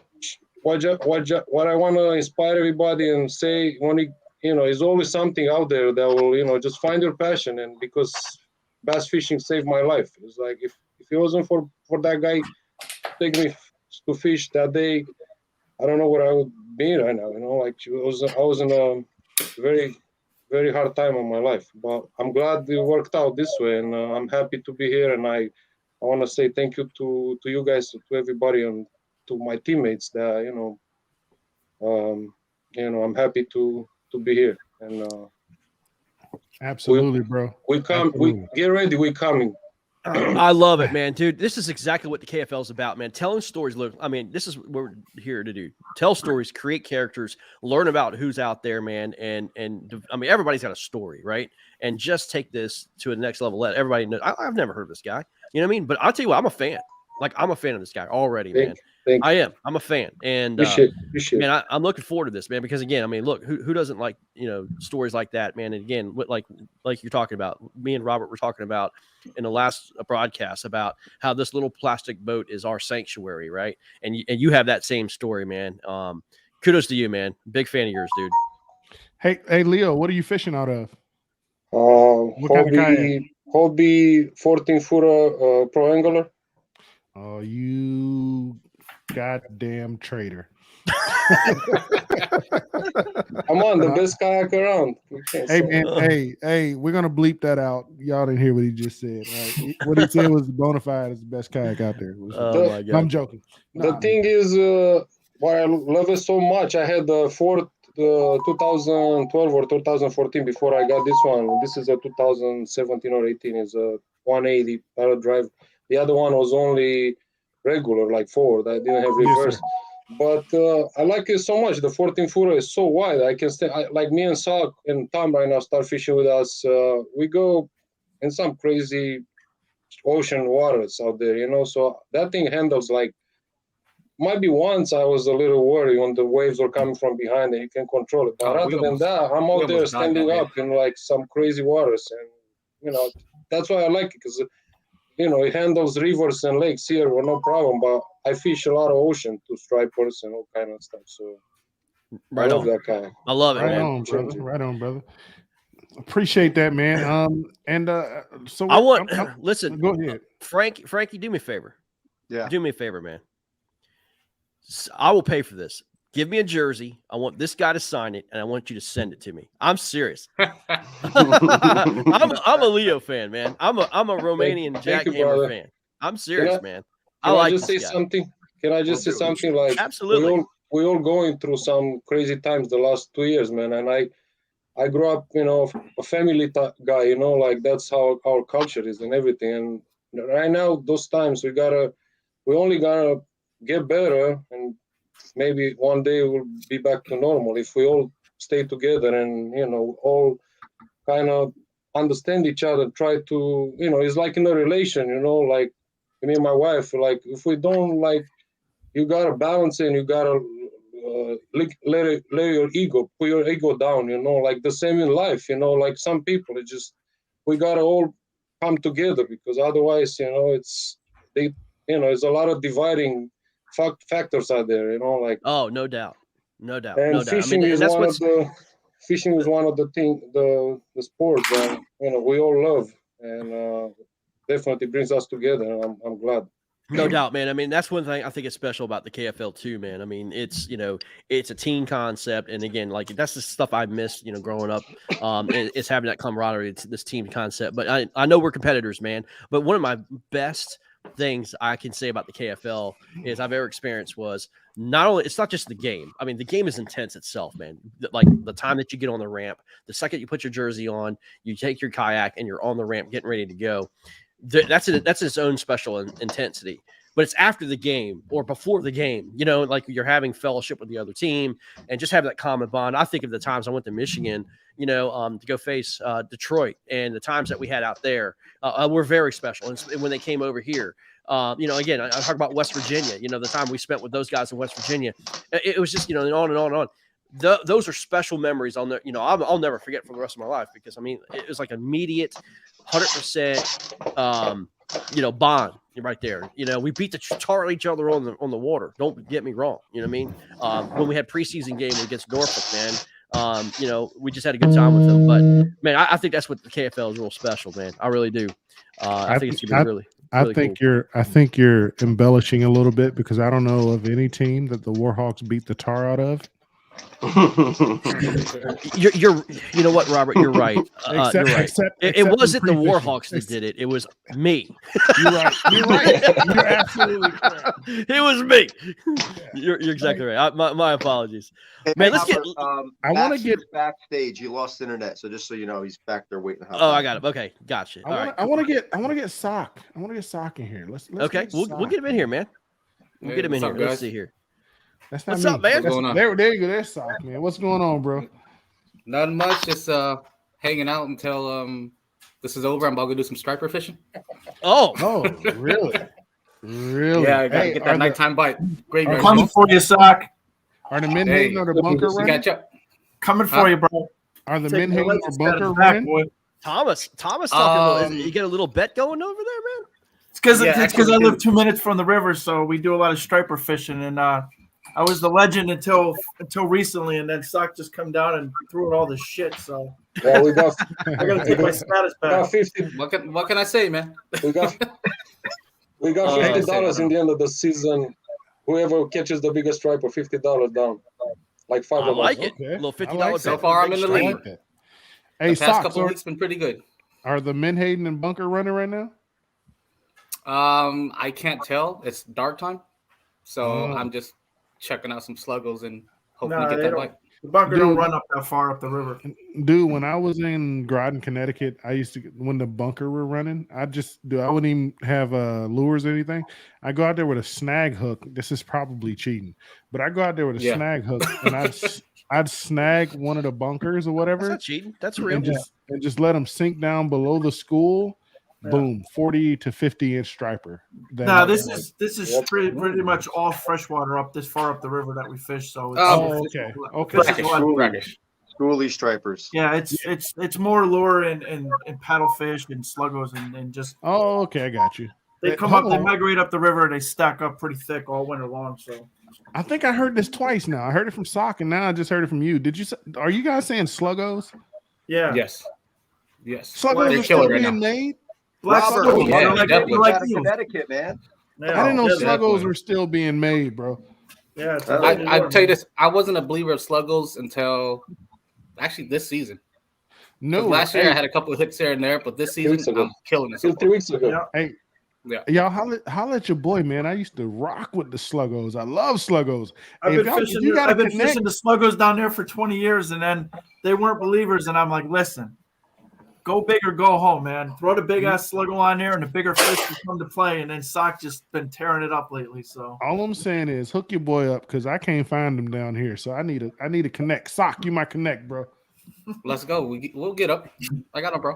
What I want to inspire everybody and say, when there's always something out there that will, just find your passion. And because bass fishing saved my life. It's like if it wasn't for that guy take me to fish that day, I don't know where I would be right now. Like I was in a very, very hard time in my life, but I'm glad it worked out this way, and I'm happy to be here. And I want to say thank you to you guys, to everybody, and to my teammates that I'm happy to be here. And Absolutely, bro. we come. Absolutely. We get ready. We coming. I love it, man, dude. This is exactly what the KFL is about, man. Telling stories. Look, I mean, this is what we're here to do. Tell stories, create characters, learn about who's out there, man. And I mean, everybody's got a story, right? And just take this to a next level. Let everybody know. I've never heard of this guy. You know what I mean? But I'll tell you what, I'm a fan. Like, I'm a fan of this guy already, man. I am. I'm a fan. And appreciate. man, I'm looking forward to this, man, because again, I mean, look, who doesn't like, stories like that, man? And again, like you're talking about, me and Robert were talking about in the last broadcast about how this little plastic boat is our sanctuary, right? And you have that same story, man. Kudos to you, man. Big fan of yours, dude. Hey, Leo, what are you fishing out of? What kind of kayak? Hobby 14-footer pro angler. Oh, you goddamn traitor. I'm on the best kayak around. Hey, man, hey, we're going to bleep that out. Y'all didn't hear what he just said. Right? What he said was bona fide is the best kayak out there. Oh, my God. I'm joking. The thing is, why I love it so much, I had the Ford 2012 or 2014 before I got this one. This is a 2017 or 18. It's a 180 pedal drive. The other one was only regular, like Ford. I didn't have reverse. But I like it so much. The 14-footer is so wide. I can stay. Like me and Salk and Tom right now start fishing with us. We go in some crazy ocean waters out there, So that thing handles like. Might be once I was a little worried when the waves were coming from behind and you can control it. But other than that, I'm out there standing up in like some crazy waters. And, that's why I like it because, it handles rivers and lakes here with no problem. But I fish a lot of ocean to stripers and all kind of stuff. So right I love on. that guy. I love it, right man. On, brother. Right on, brother. Appreciate that, man. So I want listen. Go ahead, Frankie. Do me a favor. Yeah. Do me a favor, man. I will pay for this. Give me a jersey. I want this guy to sign it, and I want you to send it to me. I'm serious. I'm a Leo fan, man. I'm a Romanian jackhammer fan. I'm serious, man. Can I just say something? Can I just say something? Like absolutely. We all going through some crazy times the last 2 years, man. And I grew up, a family guy. Like that's how our culture is and everything. And right now, those times we only gotta get better, and maybe one day we'll be back to normal if we all stay together and all kind of understand each other, try to it's like in a relation, like me and my wife, like if we don't, like, you gotta balance it and you gotta let your ego, put your ego down, like the same in life, like some people, it just, we gotta all come together because otherwise, it's a lot of dividing factors out there, like. Oh, no doubt. And fishing is one of the thing, the sports that we all love, and definitely brings us together. And I'm glad. No doubt, man. I mean, that's one thing I think is special about the KFL too, man. I mean, it's it's a team concept, and again, like that's the stuff I missed, growing up. It's having that camaraderie, this team concept. But I know we're competitors, man. But one of my best things I can say about the KFL is I've ever experienced was not only, it's not just the game. I mean, the game is intense itself, man. Like the time that you get on the ramp, the second you put your jersey on, you take your kayak and you're on the ramp getting ready to go. That's its own special intensity. But it's after the game or before the game, like you're having fellowship with the other team and just have that common bond. I think of the times I went to Michigan, to go face Detroit, and the times that we had out there were very special. And when they came over here, again, I talk about West Virginia, the time we spent with those guys in West Virginia, it was just, and on and on and on. Those are special memories on there. I'll never forget for the rest of my life, because I mean, it was like immediate 100%, bond right there. We beat the tar at each other on the water. Don't get me wrong. You know what I mean? When we had preseason game against Norfolk, man, we just had a good time with them. But man, I think that's what the KFL is real special, man. I really do. I think it's gonna be really cool. I think you're embellishing a little bit, because I don't know of any team that the Warhawks beat the tar out of. You're you know what, Robert? You're right. You're right. Except It in wasn't the pre-fishing. Warhawks that did it. It was me. You're right. You're right. You're absolutely correct. It was me. You're exactly right. My apologies. Man, let's get. I want to get backstage. You lost internet, so just so you know, he's back there waiting. To hop Oh, on. I got it. Okay, gotcha. All right. I want to get Sock. I want to get Sock in here. Let's Okay, get we'll Sock. get him in here, man. We'll get him in what's here. up, Let's guys? see here. That's not What's me. up, man? What's going on? There you go. There's Sock, man. What's going on, bro? Not much. Just hanging out until this is over. I'm about to go do some striper fishing. Oh, really? Really? Yeah, I gotta Hey, get that nighttime bite. Great. I'm coming for you, Sock. Are the men hating or the bunker running? Gotcha. Coming for you, bro. Are the Take men the hating or legs bunker out of the back, running? boy. Thomas talking about. You get a little bet going over there, man. It's because Yeah, I live 2 minutes from the river, so we do a lot of striper fishing. And I was the legend until recently, and then Sock just come down and threw all this shit. So Yeah, we got I gotta take my status back. 50. What can I say, man? We got $50 in the end of the season. Whoever catches the biggest striper, $50 down. Like five I of like us. it. Okay. A little I $50 like bet. So far, I'm in the I lead. like that. Hey, The past Sock, couple weeks been pretty good. are the men hating and bunker running right now? I can't tell. It's dark time, so Oh. I'm just checking out some sluggos and hopefully Nah, get they that don't. bite. The bunker Dude. don't run up that far up the river. Dude, when I was in Groton, Connecticut, I used to when the bunker were running, I wouldn't even have lures or anything. I go out there with a snag hook. This is probably cheating, but I go out there with a Yeah. snag hook and I'd snag one of the bunkers or That's whatever not cheating. That's real. and just let them sink down below the school. Yeah. Boom, 40 to 50-inch striper. No, this is pretty much all freshwater up this far up the river that we fish. So it's, Oh, okay. Okay. Fish is a lot- Brackish. Schoolie stripers. yeah, it's more lure and paddlefish and sluggos and just Oh, okay, I got you. they come Hold up, they on. migrate up the river, and they stack up pretty thick all winter long. So I think I heard this twice now. I heard it from Sock, and now I just heard it from you. Are you guys saying sluggos? yeah, Yes. Sluggos They're are still killing right being now. made? black Robert, sluggos, yeah, they're like, definitely. they're like Out of eels. Connecticut, man. Yeah, I didn't know yeah, sluggos definitely. were still being made, bro. Yeah, it's I- I tell you this, I wasn't a believer of sluggos until actually this season. No, Last year hey, I had a couple of hits here and there, but this 2 weeks season ago. I'm killing it. So 2 weeks ago. Yeah. y'all holla at your boy, man. I used to rock with the sluggos. I love sluggos. I've Hey, been if fishing. you gotta I've been connect- fishing the sluggos down there for 20 years, and then they weren't believers. And I'm like, listen, go big or go home, man. Throw the big ass sluggo on there, and the bigger fish will come to play. And then Sock just been tearing it up lately. So All I'm saying is hook your boy up because I can't find him down here. So I need to connect. Sock, you might connect, bro. let's go. We'll get up. I got him, bro.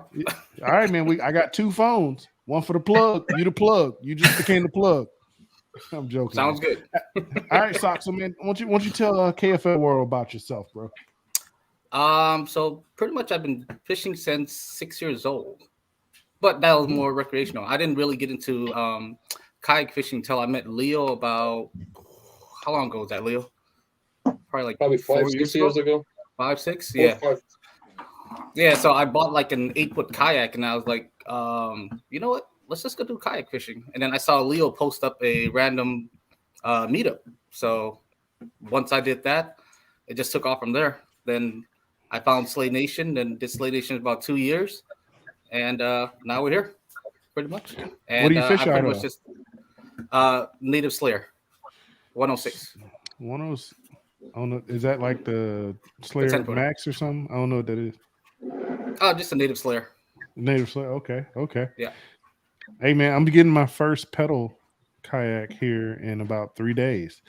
All right, man. I got 2 phones. One for the plug. You the plug. You just became the plug. I'm joking. Sounds good. All right, Sock. So man, why don't you tell KFL world about yourself, bro? So pretty much I've been fishing since 6 years old, but that was more recreational. I didn't really get into kayak fishing until I met Leo about how long ago was that, Leo? Probably 5, 6 years ago. 5, 6, 4, yeah. 5. Yeah, so I bought like an 8-foot kayak, and I was like, you know what? Let's just go do kayak fishing. And then I saw Leo post up a random meetup. So once I did that, it just took off from there. Then I found Slay Nation, and did Slay Nation about 2 years, and now we're here, pretty much. And What do you fish I pretty out much of? just Native Slayer, 106. 106. I don't know. Is that like the Slayer 10-footer. Max or something? I don't know what that is. Oh, just a Native Slayer. Native Slayer. Okay. Yeah. Hey man, I'm getting my first pedal kayak here in about 3 days.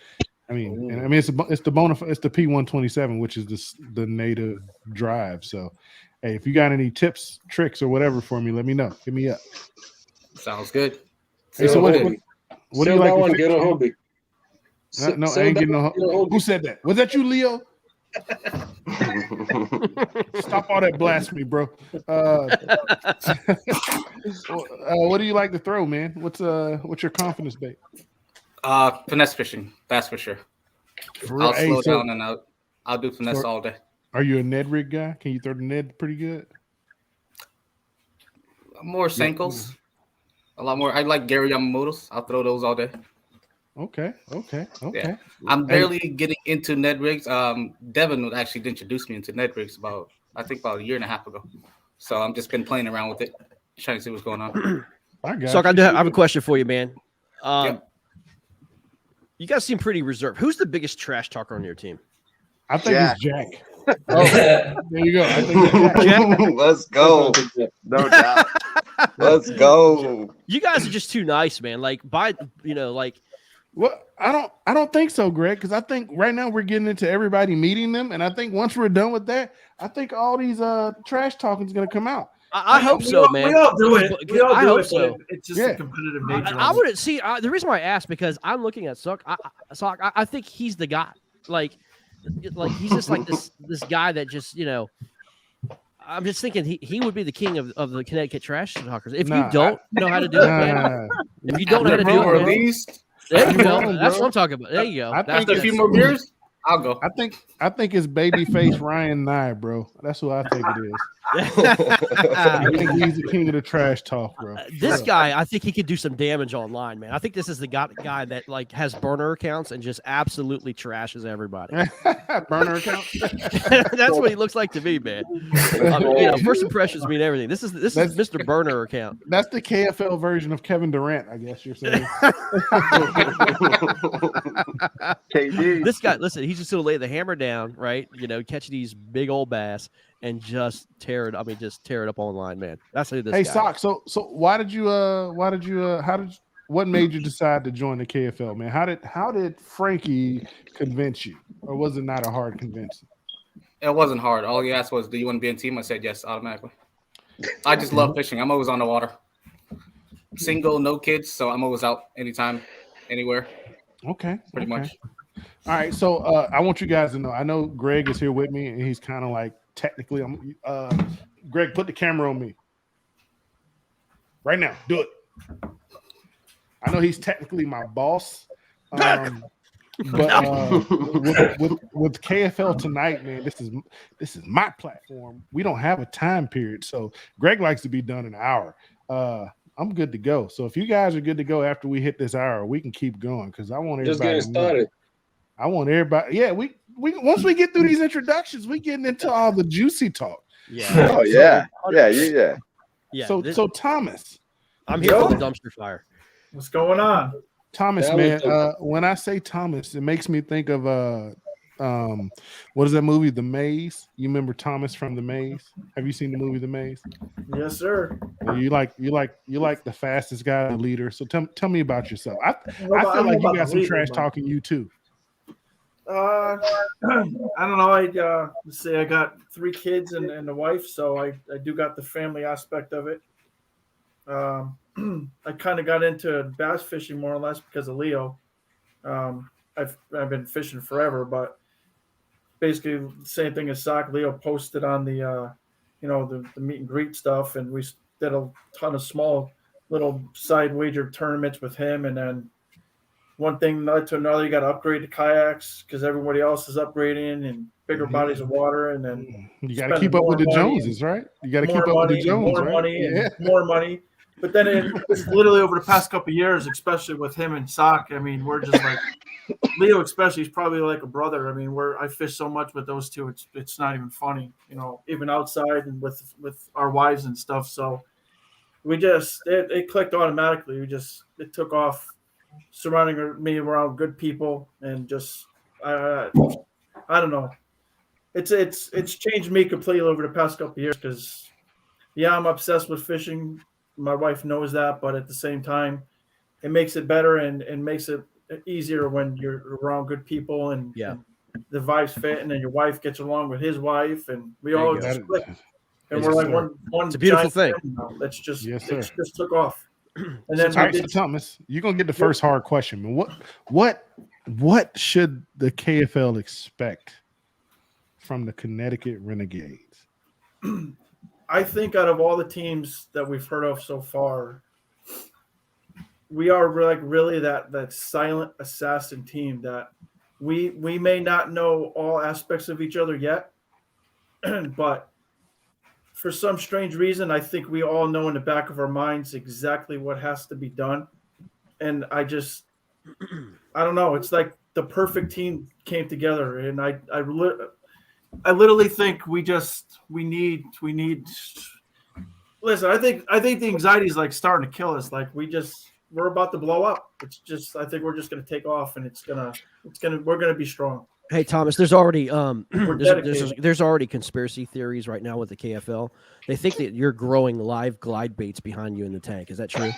It's the P127, which is the native drive. So, hey, if you got any tips, tricks, or whatever for me, let me know. Hit me up. Sounds good. Hey, so what do you Sell like? that to one, fish? get a hobby. No, I Sell ain't that getting one, no. get a hobby. Who said that? Was that you, Leo? Stop all that blasphemy, bro. What do you like to throw, man? What's your confidence bait? Finesse fishing, that's for sure. For real? I'll Hey, slow so down and I'll do finesse So- all day. are you a Ned rig guy? Can you throw the Ned pretty good? More Senkos, a lot more. I like Gary Yamamoto's. I'll throw those all day. Okay. Yeah. I'm barely getting into Ned Riggs. Devin actually introduced me into Ned Riggs about a year and a half ago. So I'm just been playing around with it, trying to see what's going on. So I have a question for you, man. Yep. You guys seem pretty reserved. Who's the biggest trash talker on your team? I think it's Jack. Oh, there you go. I think it's Jack. Let's go. No doubt. Let's go. You guys are just too nice, man. Like Well, I don't think so, Greg, because I think right now we're getting into everybody meeting them, and I think once we're done with that, I think all these trash talking is going to come out. I hope so, man. We all do it. We all I do hope it. so. It's just a competitive nature. I wouldn't see the reason why I asked because I'm looking at Sock. I think he's the guy. Like he's just like this guy that just I'm just thinking he would be the king of the Connecticut trash talkers. If you don't know how to do it, man. If you don't know how to do it, man, there you go. That's what I'm talking about. There you go. After a few more beers, I'll go. I think it's babyface Ryan Nye, bro. That's who I think it is. I think he's the king of the trash talk, bro. This guy, I think he could do some damage online, man. I think this is the guy that like has burner accounts and just absolutely trashes everybody. Burner accounts. That's what he looks like to me, man. First impressions mean everything. This is Mr. Burner account. That's the KFL version of Kevin Durant, I guess you're saying. KD. This guy, listen, he's just gonna lay the hammer down, right? Catch these big old bass and just tear it up online, man. That's who this guy. Hey, Sock. So what made you decide to join the KFL, man? How did Frankie convince you, or was it not a hard convincing? It wasn't hard. All he asked was, "Do you want to be in team?" I said yes automatically. I just love fishing. I'm always on the water. Single, no kids, so I'm always out anytime, anywhere. Okay. Pretty much. All right. So I want you guys to know. I know Greg is here with me, and he's kind of like technically. Greg, put the camera on me right now. Do it. I know he's technically my boss, but with KFL Tonight, man, this is my platform. We don't have a time period, so Greg likes to be done in an hour. I'm good to go. So if you guys are good to go after we hit this hour, we can keep going because I want everybody. Just getting started. I want everybody. Yeah, we once we get through these introductions, we getting into all the juicy talk. Yeah. Oh yeah. Yeah. So Thomas, I'm here for the dumpster fire. What's going on? Thomas, man. When I say Thomas, it makes me think of what is that movie, The Maze? You remember Thomas from The Maze? Have you seen the movie The Maze? Yes, sir. You like the fastest guy, the leader. So tell me about yourself. I feel like you got some trash talking you too. I don't know. Let's say I got 3 kids and a wife, so I do got the family aspect of it. I kind of got into bass fishing more or less because of Leo. I've been fishing forever, but basically the same thing as Sock. Leo posted on the the meet and greet stuff, and we did a ton of small little side wager tournaments with him, and then one thing led to another. You got to upgrade the kayaks because everybody else is upgrading and bigger bodies of water, and then you got to keep up with the Joneses, right? You got to keep up with the Joneses, more right? money and more money. But then it's literally over the past couple of years, especially with him and Sock. I mean, we're just like Leo, especially. He's probably like a brother. I mean, I fish so much with those two. It's not even funny, even outside and with our wives and stuff. So we just it clicked automatically. It took off, surrounding me around good people, and just I don't know. It's changed me completely over the past couple of years because I'm obsessed with fishing. My wife knows that, but at the same time, it makes it better and makes it easier when you're around good people and the vibes fit, and then your wife gets along with his wife, and we all just click. And we're like one. It's a beautiful thing. That's just Yes, sir. it just took off. And then so Thomas, you're gonna get the first hard question, man. What should the KFL expect from the Connecticut Renegades? I think out of all the teams that we've heard of so far, we are really that silent assassin team that we may not know all aspects of each other yet, but for some strange reason, I think we all know in the back of our minds exactly what has to be done. And I don't know. It's like the perfect team came together, and I literally think we need. Listen, I think the anxiety is like starting to kill us. Like we're about to blow up. It's just I think we're just gonna take off, and we're gonna be strong. Hey Thomas, there's already dedicated. there's already conspiracy theories right now with the KFL. They think that you're growing live glide baits behind you in the tank. Is that true?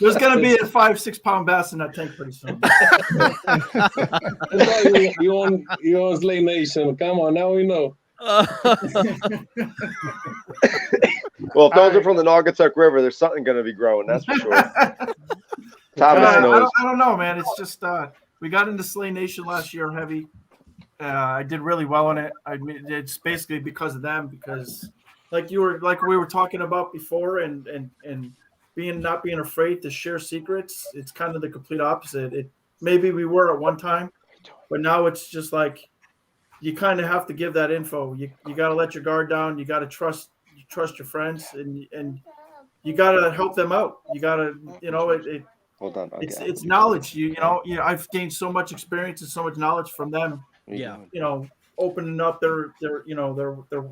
There's gonna be a 5-6 pound bass in that tank pretty soon. You on Slay Nation? Come on, now we know. Well, if those are from the Naugatuck River, there's something going to be growing. That's for sure. Thomas knows. I don't know, man. It's just we got into Slay Nation last year heavy. I did really well in it. I mean, it's basically because of them. Because like we were talking about before, and not being afraid to share secrets. It's kind of the complete opposite. Maybe we were at one time, but now it's just like you kind of have to give that info. You got to let your guard down. You got to trust your friends, and you got to help them out. You got to, Hold on. Okay. It's knowledge. I've gained so much experience and so much knowledge from them. Yeah. Opening up their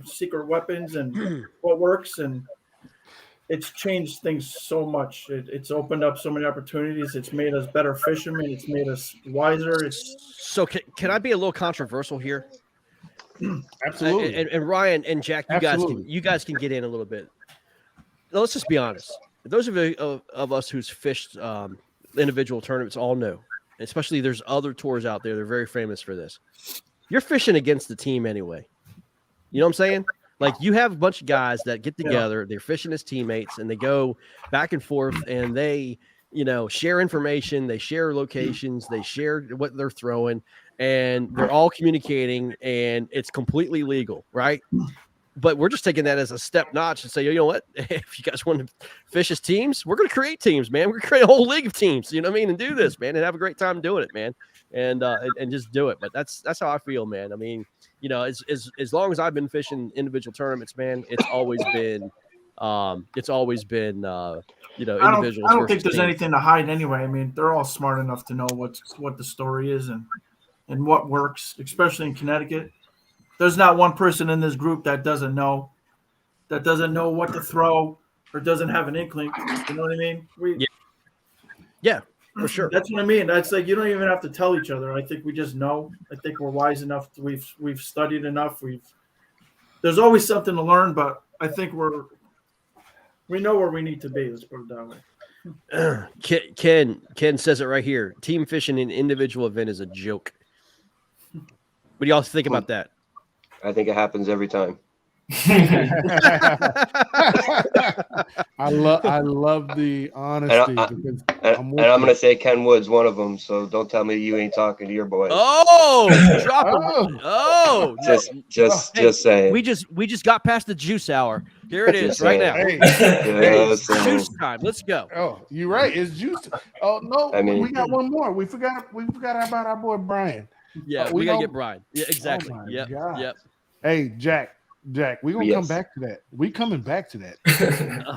secret weapons and what works, and it's changed things so much. It's opened up so many opportunities. It's made us better fishermen. It's made us wiser. So can I be a little controversial here? Absolutely. And Ryan and Jack, you guys can get in a little bit. Now, let's just be honest. Those of us who's fished individual tournaments all know, especially there's other tours out there. They're very famous for this. You're fishing against the team anyway. You know what I'm saying? Like you have a bunch of guys that get together, they're fishing as teammates, and they go back and forth, and they, share information, they share locations, they share what they're throwing, and they're all communicating, and it's completely legal, right? But we're just taking that as a step notch and say, you know what? If you guys want to fish as teams, we're going to create teams, man. We're going to create a whole league of teams, you know what I mean? And do this, man, and have a great time doing it, man. And just do it. But that's how I feel, man. I mean, as long as I've been fishing individual tournaments, man, it's always been individuals. I don't think there's anything to hide anyway. I mean, they're all smart enough to know what the story is and what works, especially in Connecticut. There's not one person in this group that doesn't know what to throw or doesn't have an inkling. You know what I mean? Yeah, for sure. That's what I mean. That's like you don't even have to tell each other. I think we just know. I think we're wise enough. We've studied enough. There's always something to learn, but I think we know where we need to be. Let's put it that way. Ken says it right here. Team fishing in individual event is a joke. What do y'all think about that? I think it happens every time. I love the honesty. And I'm going to say Ken Wood's one of them, so don't tell me you ain't talking to your boys. Oh, drop him. Oh, just saying. We just got past the juice hour. Here it is right now. Hey, juice time. Let's go. Oh, you're right. It's juice. Oh no, we got one more. We forgot about our boy Brian. Yeah, we gotta get Brian. Yeah, exactly. Oh Yep. Hey, Jack, we're gonna come back to that. We coming back to that.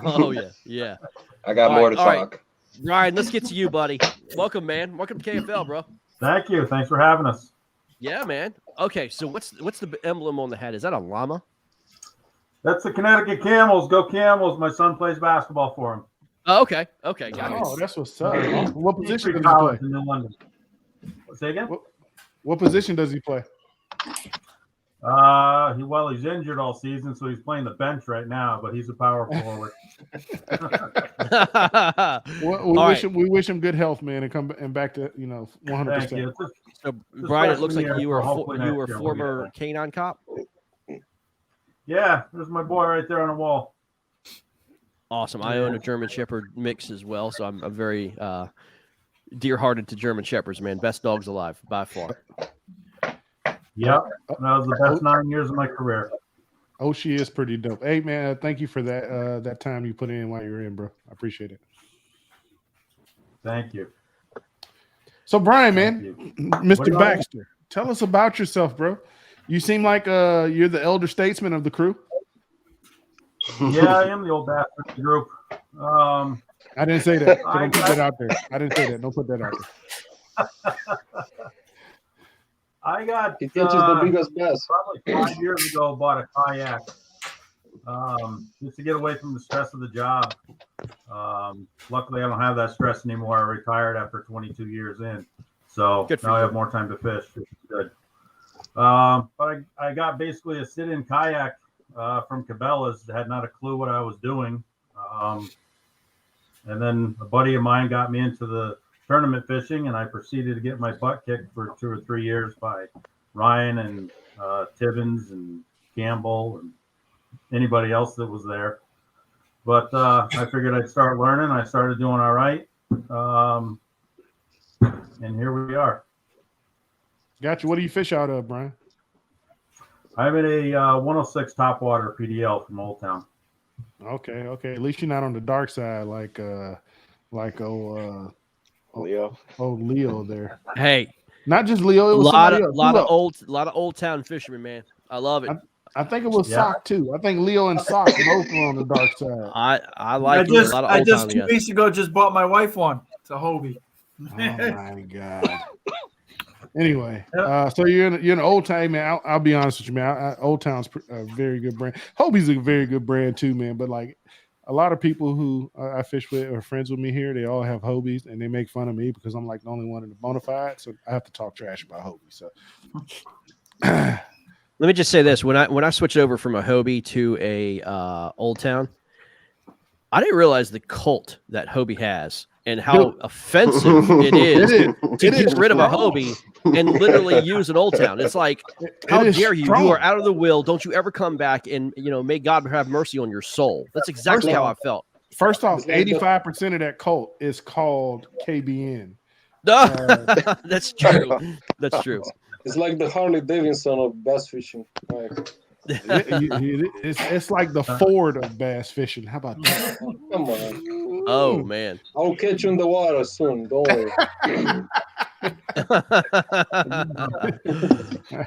Oh yeah. I got more to talk. Right. Ryan, let's get to you, buddy. Welcome, man. Welcome to KFL, bro. Thank you. Thanks for having us. Yeah, man. Okay, so what's the emblem on the hat? Is that a llama? That's the Connecticut Camels. Go Camels. My son plays basketball for him. Oh, okay. Got it. Oh, that's what's up. What position does he College play? in New London. Say again? What position does he play? He's injured all season, so he's playing the bench right now, but he's a power forward. We wish him good health, man, and come and back to 100%. Thank you. So, Brian, it looks like you were a former canine cop. Yeah, there's my boy right there on the wall. Awesome. I own a German Shepherd mix as well, so I'm very dear-hearted to German Shepherds, man. Best dogs alive by far. Yep, that was the best 9 years of my career. Oh, she is pretty dope. Hey, man, thank you for that time you put in while you were in, bro. I appreciate it. Thank you. So, Brian, man, Mr. Baxter, tell us about yourself, bro. You seem like you're the elder statesman of the crew. Yeah, I am the old bastard of the group. I didn't say that. So don't put that out there. I didn't say that. Don't put that out there. I got He catches the biggest bass. probably 5 years ago bought a kayak just to get away from the stress of the job. Luckily, I don't have that stress anymore. I retired after 22 years in, so now I have more time to fish, which is good. But I got basically a sit-in kayak from Cabela's. Had not a clue what I was doing, and then a buddy of mine got me into the tournament fishing, and I proceeded to get my butt kicked for 2 or 3 years by Ryan and Tibbins and Campbell and anybody else that was there. But I figured I'd start learning. I started doing all right, and here we are. Gotcha. What do you fish out of, Brian? I'm at a 106 topwater PDL from Old Town. Okay. At least you're not on the dark side like Leo there. Hey, not just Leo. It a was lot somebody of old town fishermen, man. I love it. I think it was Sock too. I think Leo and Sock both were on the dark side. I like a lot of old just town. 2 weeks ago just bought my wife one. It's a Hobie. Oh my god. Anyway, so you're in Old Town, man. I'll be honest with you, man. Old Town's a very good brand. Hobie's a very good brand too, man. But like a lot of people who I fish with or friends with me here, they all have Hobies, and they make fun of me because I'm like the only one in the bona fide. So I have to talk trash about Hobie. So let me just say this: when I switched over from a Hobie to a Old Town, I didn't realize the cult that Hobie has and how offensive it is to get rid of a Hobie and literally use an Old Town. It's like, how dare you? You are out of the will. Don't you ever come back, and may God have mercy on your soul. That's exactly how I felt. First off, 85% of that cult is called KBN. That's true. That's true. It's like the Harley Davidson of bass fishing. Like, it's like the Ford of bass fishing. How about that? come on. Oh man, I'll catch you in the water soon. Don't worry.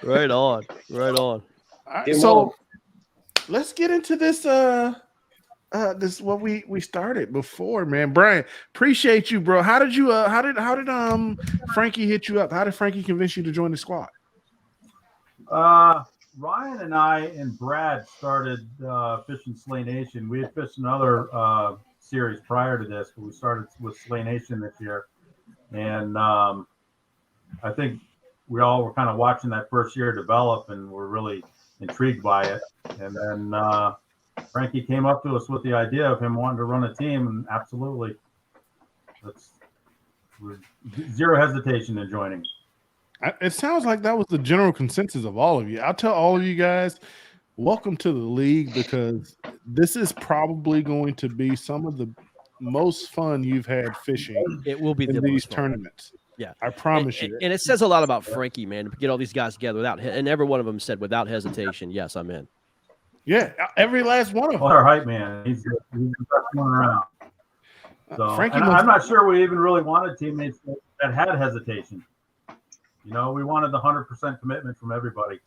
Right on. So let's get into this. This is what we started before, man. Brian, appreciate you, bro. How did you? How did Frankie hit you up? How did Frankie convince you to join the squad? Ryan and I and Brad started fishing Slay Nation. We had fished another series prior to this, but we started with Slay Nation this year. And I think we all were kind of watching that first year develop and were really intrigued by it. And then Frankie came up to us with the idea of him wanting to run a team, and absolutely. Zero hesitation in joining. It sounds like that was the general consensus of all of you. I'll tell all of you guys, welcome to the league, because this is probably going to be some of the most fun you've had fishing. It will be in these tournaments. Yeah, I promise you. And it says a lot about Frankie, man, to get all these guys together and every one of them said without hesitation, yes, I'm in. Yeah, every last one of them. Well, our hype man, he's the best one around. So, Frankie, I'm not sure we even really wanted teammates that had hesitation. We wanted the 100% commitment from everybody,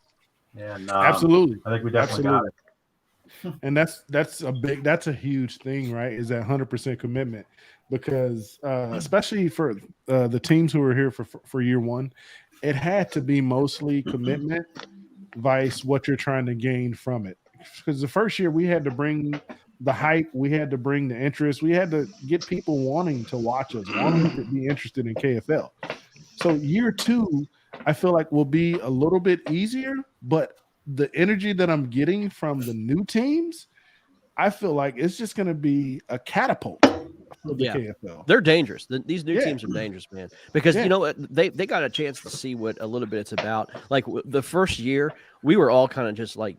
and absolutely, I think we definitely got it. And that's a huge thing, right? Is that 100% commitment, because especially for the teams who were here for year one, it had to be mostly commitment, vice what you're trying to gain from it. Because the first year we had to bring the hype, we had to bring the interest, we had to get people wanting to watch us, wanting to be interested in KFL. So year two, I feel like will be a little bit easier, but the energy that I'm getting from the new teams, I feel like it's just going to be a catapult for the KFL. They're dangerous. These new teams are dangerous, man, because they got a chance to see what a little bit it's about. Like the first year, we were all kind of just like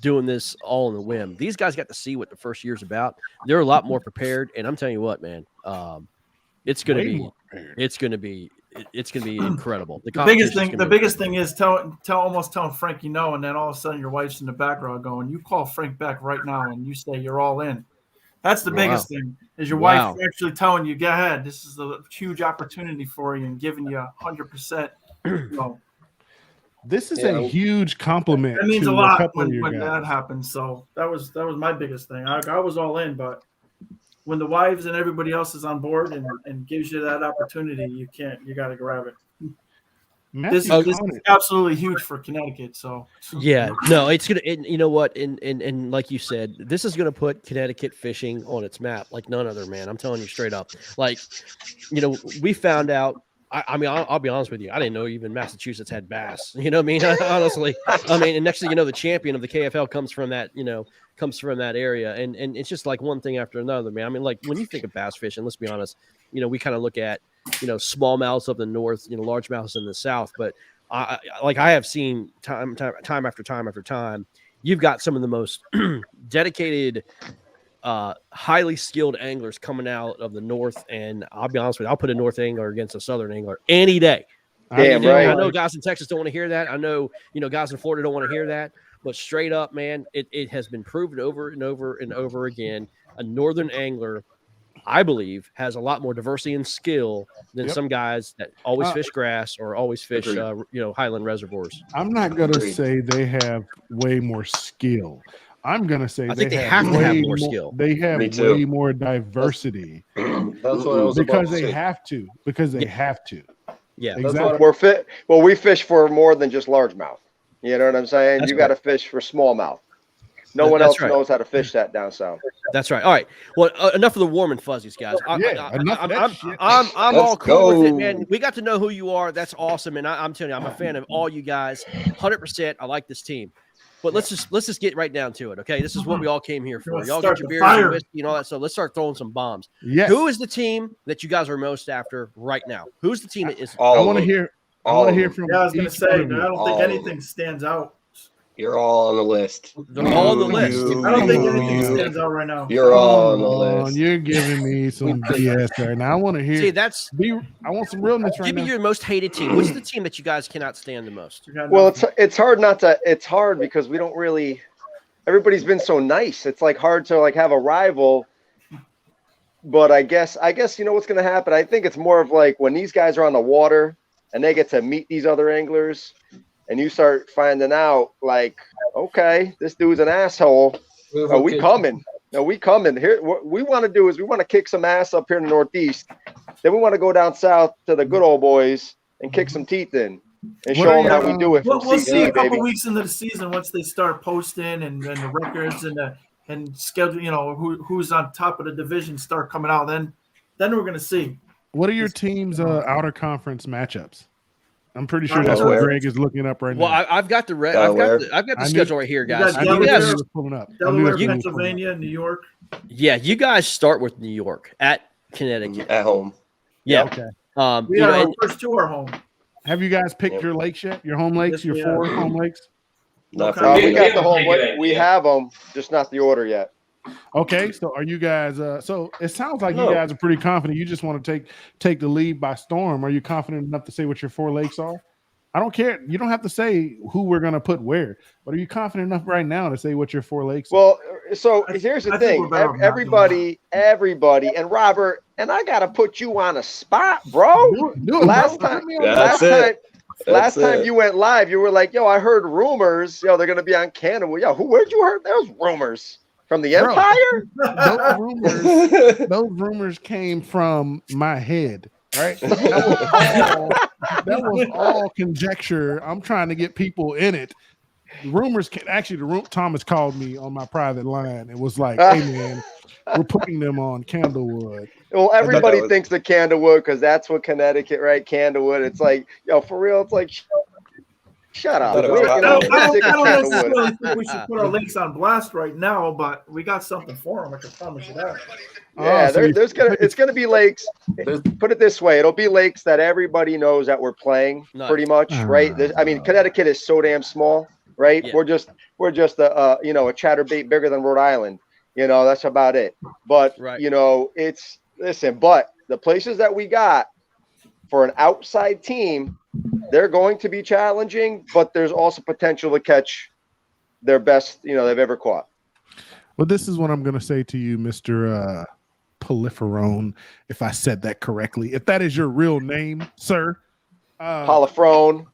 doing this all on the whim. These guys got to see what the first year's about. They're a lot more prepared, and I'm telling you what, man, it's going to be incredible. The biggest thing is almost telling Frankie no, and then all of a sudden your wife's in the background going, "You call Frank back right now," and you say you're all in. That's the biggest thing, is your wife actually telling you, "Go ahead, this is a huge opportunity for you," and giving you 100%. This is a huge compliment. That means a lot when that happens. So that was my biggest thing. I was all in, but when the wives and everybody else is on board and gives you that opportunity, you got to grab it. This is absolutely huge for Connecticut. So yeah, no, it's gonna. You know what? And like you said, this is gonna put Connecticut fishing on its map like none other. Man, I'm telling you straight up. Like, you know, we found out. I mean, I'll be honest with you. I didn't know even Massachusetts had bass. You know what I mean? Honestly, I mean, and next thing you know, the champion of the KFL comes from that. You know, comes from that area, and it's just like one thing after another, man. I mean, like when you think of bass fishing, let's be honest. You know, we kind of look at smallmouths up in the north, largemouths in the south, but I have seen time after time, you've got some of the most dedicated, highly skilled anglers coming out of the north. And I'll be honest with you, I'll put a north angler against a southern angler any day. Damn right. I know guys in Texas don't want to hear that. I know, guys in Florida don't want to hear that. But straight up, man, it has been proven over and over and over again. A northern angler, I believe, has a lot more diversity and skill than some guys that always fish grass or always fish, highland reservoirs. I'm not going to say they have way more skill. I'm going to say I think they have to have more skill. They have way more diversity. That's what I was because they have to. Because they have to. Yeah, exactly. We fish for more than just largemouth. You know what I'm saying? That's you got to fish for smallmouth. No one else knows how to fish that down south. That's right. All right. Well, enough of the warm and fuzzies, guys. I'm all cool with it, man. We got to know who you are. That's awesome. And I'm telling you, I'm a fan of all you guys. 100%. I like this team. But let's just get right down to it. Okay. This is what we all came here for. Y'all get your beers and whiskey and all that stuff. Let's start throwing some bombs. Yes. Who is the team that you guys are most after right now? Who's the team that is? I want to hear from. Yeah, I was going to say, I don't think anything stands out. You're all on the list. They're all on the list. I don't think anything stands out right now. You're all on the list. You're giving me some BS right now. I want to hear. See, I want some realness right now. Give me your most hated team. What's the team that you guys cannot stand the most? Well, it's hard not to. It's hard because we don't really. Everybody's been so nice. It's like hard to like have a rival. But I guess you know what's going to happen. I think it's more of like when these guys are on the water and they get to meet these other anglers. And you start finding out, like, okay, this dude's an asshole. Are we coming? No, we coming. Here, what we want to do is we want to kick some ass up here in the Northeast. Then we want to go down south to the good old boys and kick some teeth in and show them how we do it. We'll see a couple weeks into the season once they start posting and the records and schedule. Who's on top of the division start coming out. Then we're gonna see. What are your team's outer conference matchups? I'm pretty sure that's what Greg is looking up right now. Well, I've got the I've got the schedule right here, guys. Delaware, Pennsylvania, New York. Yeah, you guys start with New York at Connecticut at home. Yeah. Okay. Our first two are home. Have you guys picked your lakes yet? Your home lakes? Your 4 home lakes? We got the home. We have them, just not the order yet. Okay, so are you guys? So it sounds like you guys are pretty confident. You just want to take the lead by storm. Are you confident enough to say what your 4 lakes are? I don't care. You don't have to say who we're going to put where, but are you confident enough right now to say what your 4 lakes are? Well, so here's the thing. Everybody, and Robert, and I got to put you on a spot, bro. Last time you went live, you were like, yo, I heard rumors. Yo, they're going to be on Canada. Yo, where'd you heard those rumors? From the Empire? Those rumors came from my head, right? That was all conjecture. I'm trying to get people in it. Thomas called me on my private line. It was like, hey, man, we're putting them on Candlewood. Well, everybody thinks of Candlewood because that's what Connecticut, right? Candlewood. It's like, yo, for real, it's like, shut up. I don't necessarily think we should put our lakes on blast right now, but we got something for them. I can promise you that. Yeah, it's gonna be lakes. Put it this way, it'll be lakes that everybody knows that we're playing, pretty much, right? I mean, Connecticut is so damn small, right? Yeah. We're just a chatterbait bigger than Rhode Island. That's about it. But but the places that we got for an outside team, they're going to be challenging, but there's also potential to catch their best, they've ever caught. Well, this is what I'm going to say to you, Mr. Polyferone, if I said that correctly. If that is your real name, sir. Polyferone.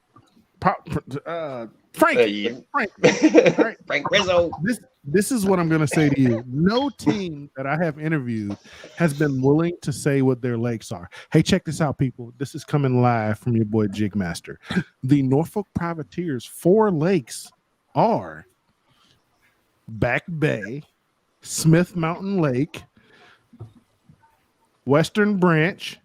Frank. Yeah. Frank. All right. Frank Rizzo. This is what I'm going to say to you. No team that I have interviewed has been willing to say what their lakes are. Hey, check this out, people. This is coming live from your boy Jigmaster. The Norfolk Privateers 4 lakes are Back Bay, Smith Mountain Lake, Western Branch,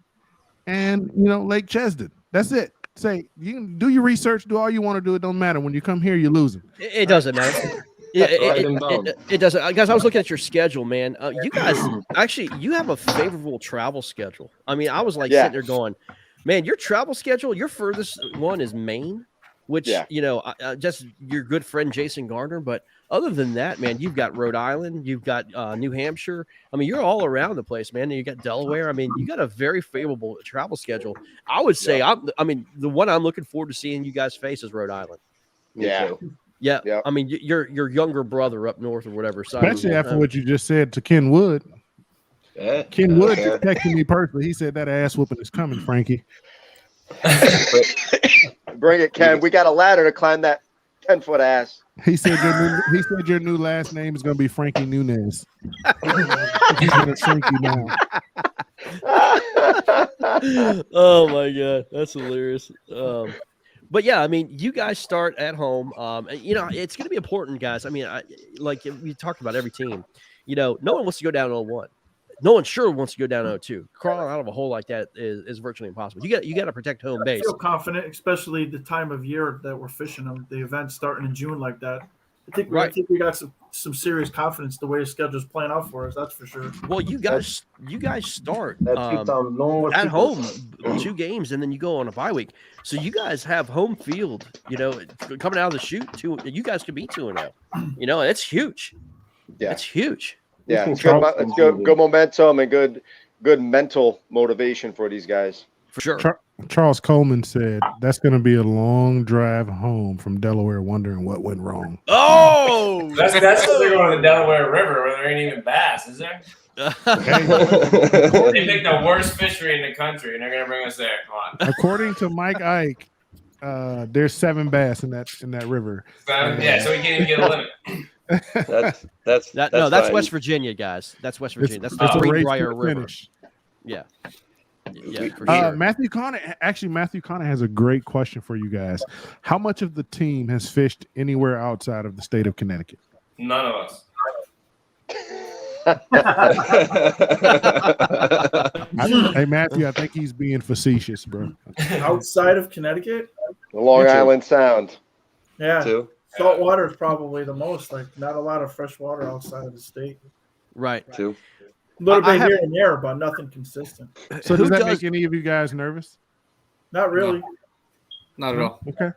and Lake Chesdin. That's it. Say you can do your research, do all you want to do. It don't matter. When you come here, you're losing. It doesn't matter. It doesn't. Guys, I was looking at your schedule, man. You guys actually you have a favorable travel schedule. I mean, I was like sitting there going, man, your travel schedule, your furthest one is Maine, which just your good friend Jason Gardner. But other than that, man, you've got Rhode Island, you've got New Hampshire. I mean, you're all around the place, man. And you got Delaware. I mean, you got a very favorable travel schedule. I would say, I mean, the one I'm looking forward to seeing you guys face is Rhode Island. Yeah. Yeah. I mean, your younger brother up north or whatever. Especially after what you just said to Ken Wood. Ken Wood just texted me personally. He said that ass whooping is coming, Frankie. Bring it, Ken. We got a ladder to climb that 10-foot ass. He said your new last name is going to be Frankie Nunez. He's going to shrink you now. Oh my god, that's hilarious. But yeah, I mean, you guys start at home. It's going to be important, guys. I mean, like we talked about every team. No one wants to go down 0-1. No one sure wants to go down 0-2. Crawling out of a hole like that is virtually impossible. You got to protect home base. I feel confident, especially the time of year that we're fishing them. The event starting in June like that. I think we got some serious confidence the way the schedule's playing out for us. That's for sure. Well, you guys start at home 2 games, and then you go on a bye week. So you guys have home field. Coming out of the chute, you guys could be 2-0. It's huge. Yeah, it's huge. Yeah, it's good momentum and good mental motivation for these guys. For sure. Charles Coleman said that's going to be a long drive home from Delaware, wondering what went wrong. Oh, that's because they're going to the Delaware River where there ain't even bass, is there? They picked the worst fishery in the country, and they're going to bring us there. Come on. According to Mike Ike, there's 7 bass in that river. So we can't even get a limit. That's West Virginia, guys. That's West Virginia. That's the Greenbrier River. Yeah. Yeah, for sure. Matthew Connor has a great question for you guys. How much of the team has fished anywhere outside of the state of Connecticut? None of us. Hey, Matthew, I think he's being facetious, bro. Outside of Connecticut? The Long Island Sound. Yeah. Salt water is probably the most. Like, not a lot of fresh water outside of the state. Right. Too. A little bit here and there, but nothing consistent. So does that make any of you guys nervous? Not really. Not at all. Okay.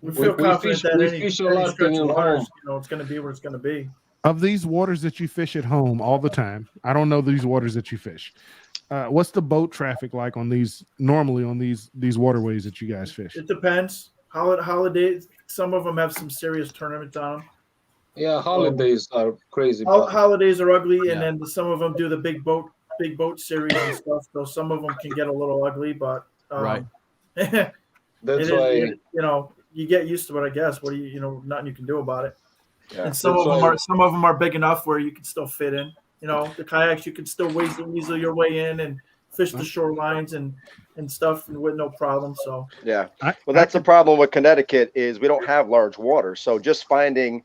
We feel confident that any stretch of waters, it's going to be where it's going to be. Of these waters that you fish at home all the time, I don't know these waters that you fish. What's the boat traffic like on these waterways that you guys fish? It depends. Holidays, some of them have some serious tournaments on them. Yeah, holidays are crazy. Holidays are ugly, and then some of them do the big boat series and stuff. So some of them can get a little ugly, but right. That's why you get used to it. I guess. What do nothing you can do about it. Yeah, and some of them are big enough where you can still fit in. The kayaks you can still weasel your way in and fish the shorelines and stuff with no problem. So yeah, that's the problem with Connecticut is we don't have large water. So just finding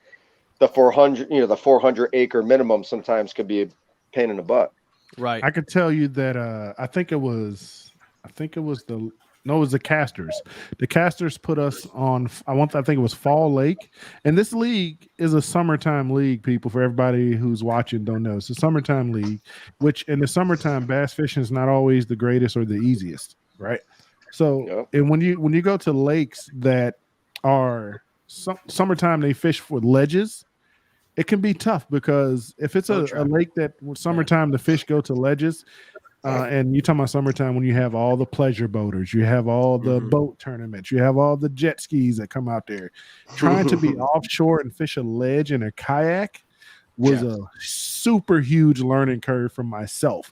the 400 acre minimum sometimes could be a pain in the butt. Right. I could tell you that I think it was the Casters. The Casters put us on. I think it was Fall Lake, and this league is a summertime league. People, for everybody who's watching, don't know, it's a summertime league. Which in the summertime, bass fishing is not always the greatest or the easiest, right? So, and when you go to lakes that are summertime, they fish for ledges. It can be tough because if it's a lake that summertime the fish go to ledges, and you're talking about summertime when you have all the pleasure boaters, you have all the boat tournaments, you have all the jet skis that come out there. Trying to be offshore and fish a ledge in a kayak was a super huge learning curve for myself.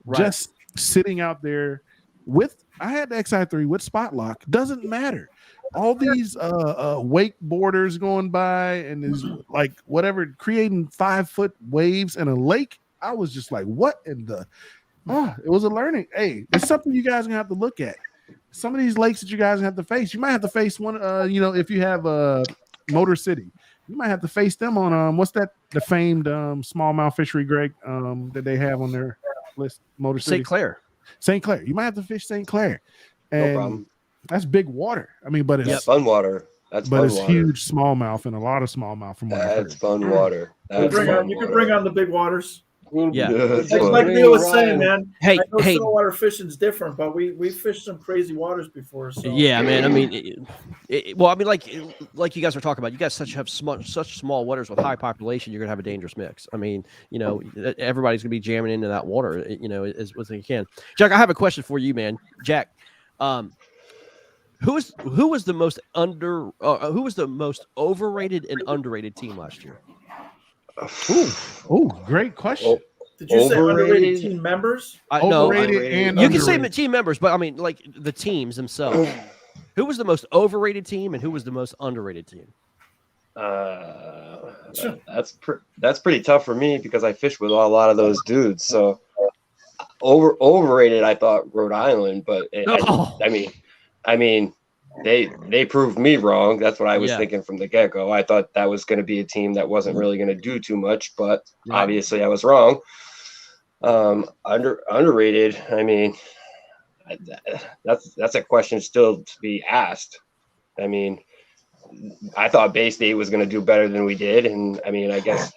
Right. Just sitting out there with I had the XI3 with spot lock. Doesn't matter. All these wakeboarders going by and is like whatever creating 5-foot waves in a lake. I was just like, what in the it was a learning. Hey, it's something you guys are gonna have to look at. Some of these lakes that you guys have to face, you might have to face one. If you have Motor City, you might have to face them on what's that? The famed smallmouth fishery, Greg, that they have on their list. Motor City, St. Clair. St. Clair. You might have to fish St. Clair, and No problem. that's big water. I mean, but it's fun water. It's huge smallmouth and a lot of smallmouth from what I heard. That's fun water. You can bring on the big waters. Yeah. Like Neil was saying, man. Hey, I know saltwater fishing's different, but we fished some crazy waters before. So. Yeah, man. I mean, like you guys were talking about, you guys have such small waters with high population. You're gonna have a dangerous mix. I mean, everybody's gonna be jamming into that water, as they can. Jack, I have a question for you, man. Jack, who was the most overrated and underrated team last year? Oh, great question. Did you say underrated team members? Overrated and you can underrated. say team members, but I mean, like the teams themselves. Who was the most overrated team and who was the most underrated team? That's pretty tough for me because I fish with a lot of those dudes. So overrated, I thought Rhode Island, but I mean. They proved me wrong. That's what I was thinking from the get-go. I thought that was going to be a team that wasn't really going to do too much, but obviously I was wrong. Underrated. I mean, that's a question still to be asked. I mean, I thought Bay State was going to do better than we did, and I mean, I guess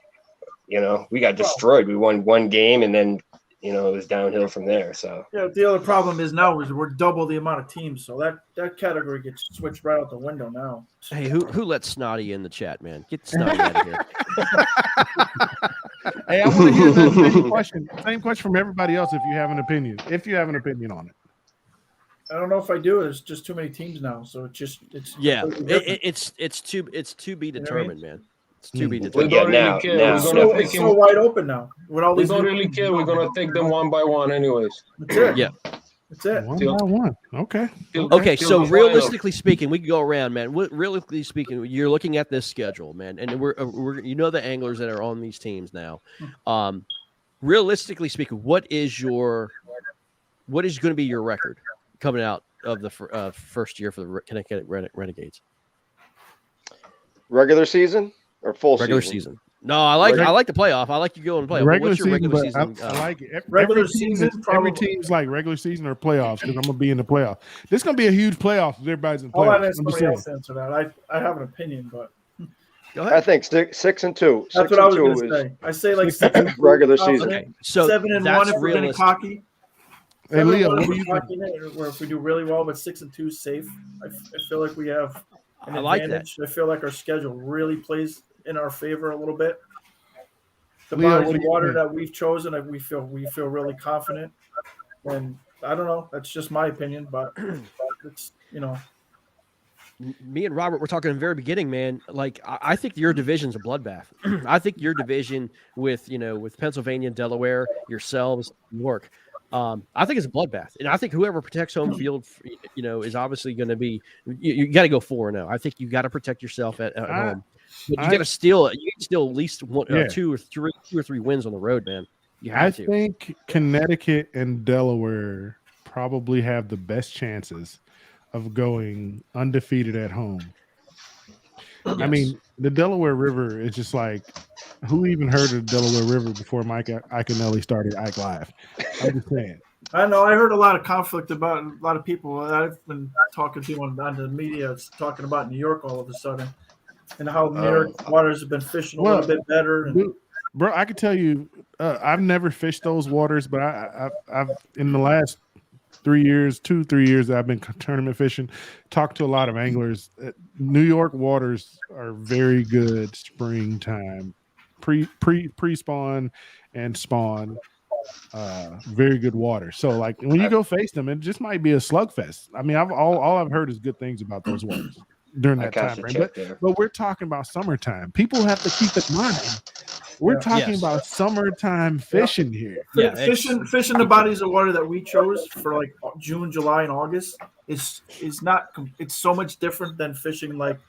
we got destroyed. We won one game, and then it was downhill from there. So the other problem is now we're double the amount of teams, so that category gets switched right out the window now. Hey, who let Snotty in the chat, man? Get Snotty out of here. Hey, I want to hear the same question from everybody else. If you have an opinion on it. I don't know if I do. There's just too many teams now, so it's to be determined, man. It's to be We determined. don't really care. It's so wide open now. With all We these don't really care. We're gonna take them one by one, anyways. That's it. Yeah. That's it. One by one. Okay. Okay, so realistically speaking, we can go around, man. Realistically speaking, you're looking at this schedule, man, and we're the anglers that are on these teams now. Realistically speaking, what is going to be your record coming out of the first year for the Connecticut Renegades? Regular season or full regular season? No, I like the playoff. I like you going playoff. What's your regular season? I like it. Regular season. Every team's like regular season or playoffs because I'm gonna be in the playoff. This is gonna be a huge playoff if everybody's in the playoffs. I'll let somebody else answer that. I have an opinion, but I think 6-2. That's what I was going to say. I say like 6 regular season. Okay, so 7-1 if we're getting cocky. Hey, Leo, what do you think? Where if we do really well, but 6-2 safe, I feel like we have an advantage. I feel like our schedule really plays in our favor a little bit. The bodies of water that we've chosen, we feel really confident. And I don't know, that's just my opinion, but it's Me and Robert were talking in the very beginning, man. Like I think your division's a bloodbath. I think your division with Pennsylvania, Delaware, yourselves, New York. I think it's a bloodbath, and I think whoever protects home field, is obviously going to be. You got to go 4-0. I think you got to protect yourself at home. But you got to steal. You can steal at least 2 or 3 wins on the road, man. You have to. I think Connecticut and Delaware probably have the best chances of going undefeated at home. Yes. I mean, the Delaware River is just like, who even heard of the Delaware River before Mike Iaconelli started Ike Live? I'm just saying. I know. I heard a lot of conflict about a lot of people I've been talking to on the media talking about New York all of a sudden and how New York waters have been fishing a little bit better. And, bro, I can tell you, I've never fished those waters, but I've in the last 3 years, 2-3 years that I've been tournament fishing, talked to a lot of anglers. New York waters are very good springtime, pre-spawn and spawn. Very good water. So like when you go face them, it just might be a slugfest. I mean, all I've heard is good things about those waters during that time frame. But we're talking about summertime. People have to keep in mind We're talking about summertime fishing here. Yeah, fishing the bodies of water that we chose for like June, July, and August is not. It's so much different than fishing like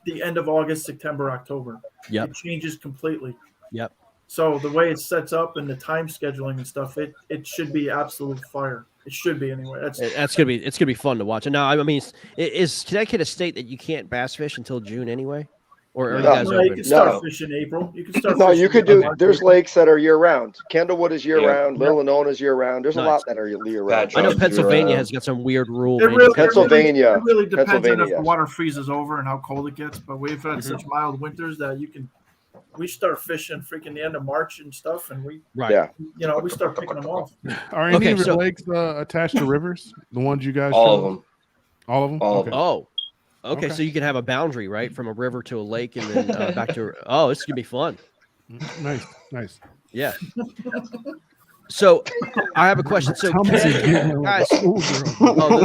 the end of August, September, October. Yep. It changes completely. Yep. So the way it sets up and the time scheduling and stuff, it should be absolute fire. It should be anyway. It's gonna be fun to watch. And now, I mean, is Connecticut a state that you can't bass fish until June anyway, or are you guys you open? can start fishing in April. You can start. No, fishing you could in do. March, There's April. lakes that are year round. Candlewood is year Yeah. round. Little Winona is year round. There's a Nice. lot that are year round. I know Jobs Pennsylvania year-round. has got some weird rule. It really, Pennsylvania. It really depends on if Pennsylvania. the water freezes over and how cold it gets. But we've had such mild winters that we start fishing freaking the end of March and stuff, and we start picking them off. Are any of your lakes attached to rivers? The ones you guys? All of chose? them. All of them. All of Okay. them. Oh, okay. So you can have a boundary, right, from a river to a lake, and then back to. Oh, it's gonna be fun. Nice. Yeah. So I have a question. So guys,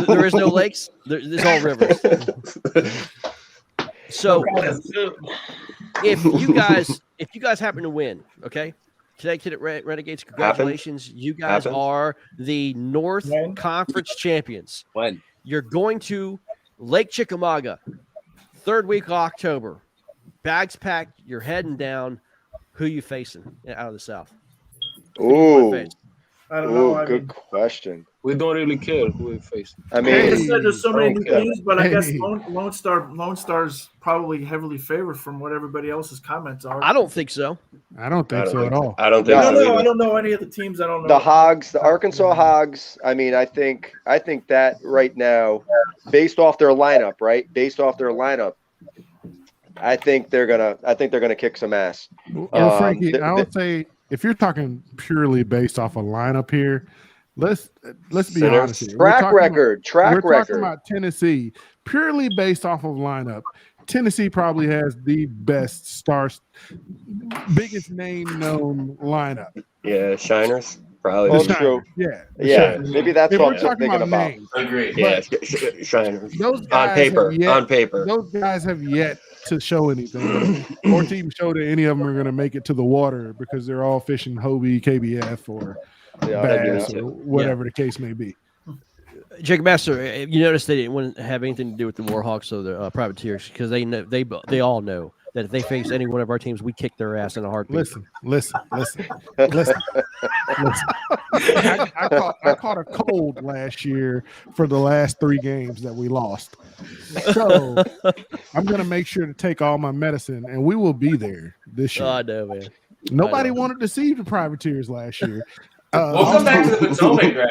there is no lakes. There's all rivers. So if you guys happen to win, okay, Connecticut Renegades, congratulations! You guys are the North Conference champions. When you're going to Lake Chickamauga, third week of October, bags packed, you're heading down. Who you facing out of the South? Ooh. I don't know. Good question. We don't really care who we face. I mean, like I said, there's so many new teams, but I guess Hey. Lone Star's probably heavily favored from what everybody else's comments are. I don't think so. I don't think so at all. I don't think so either. I don't know any of the teams. I don't know the Hogs, the Arkansas Hogs. I mean, I think that right now, based off their lineup, I think they're gonna kick some ass. Well, Frankie, I would say if you're talking purely based off a lineup here, let's be honest here. Track record. We're talking about Tennessee purely based off of lineup. Tennessee probably has the best biggest name known lineup. Yeah, Shiners probably. Oh, true. Yeah. Maybe that's If what we're I'm talking thinking about. names, Agreed. Yeah, Shiners. those guys On paper. have yet- On paper. Those guys have yet to show anything, or to even show that any of them are going to make it to the water because they're all fishing Hobie, KBF, or bass, or whatever the case may be. Jacob Master, you noticed they didn't want to have anything to do with the Warhawks or the privateers because they know they all know that if they face any one of our teams, we kick their ass in a heartbeat. Listen. I caught a cold last year for the last 3 games that we lost. So I'm going to make sure to take all my medicine, and we will be there this year. Oh, I know, man. Nobody wanted to see the privateers last year. Welcome back to the Potomac, Greg.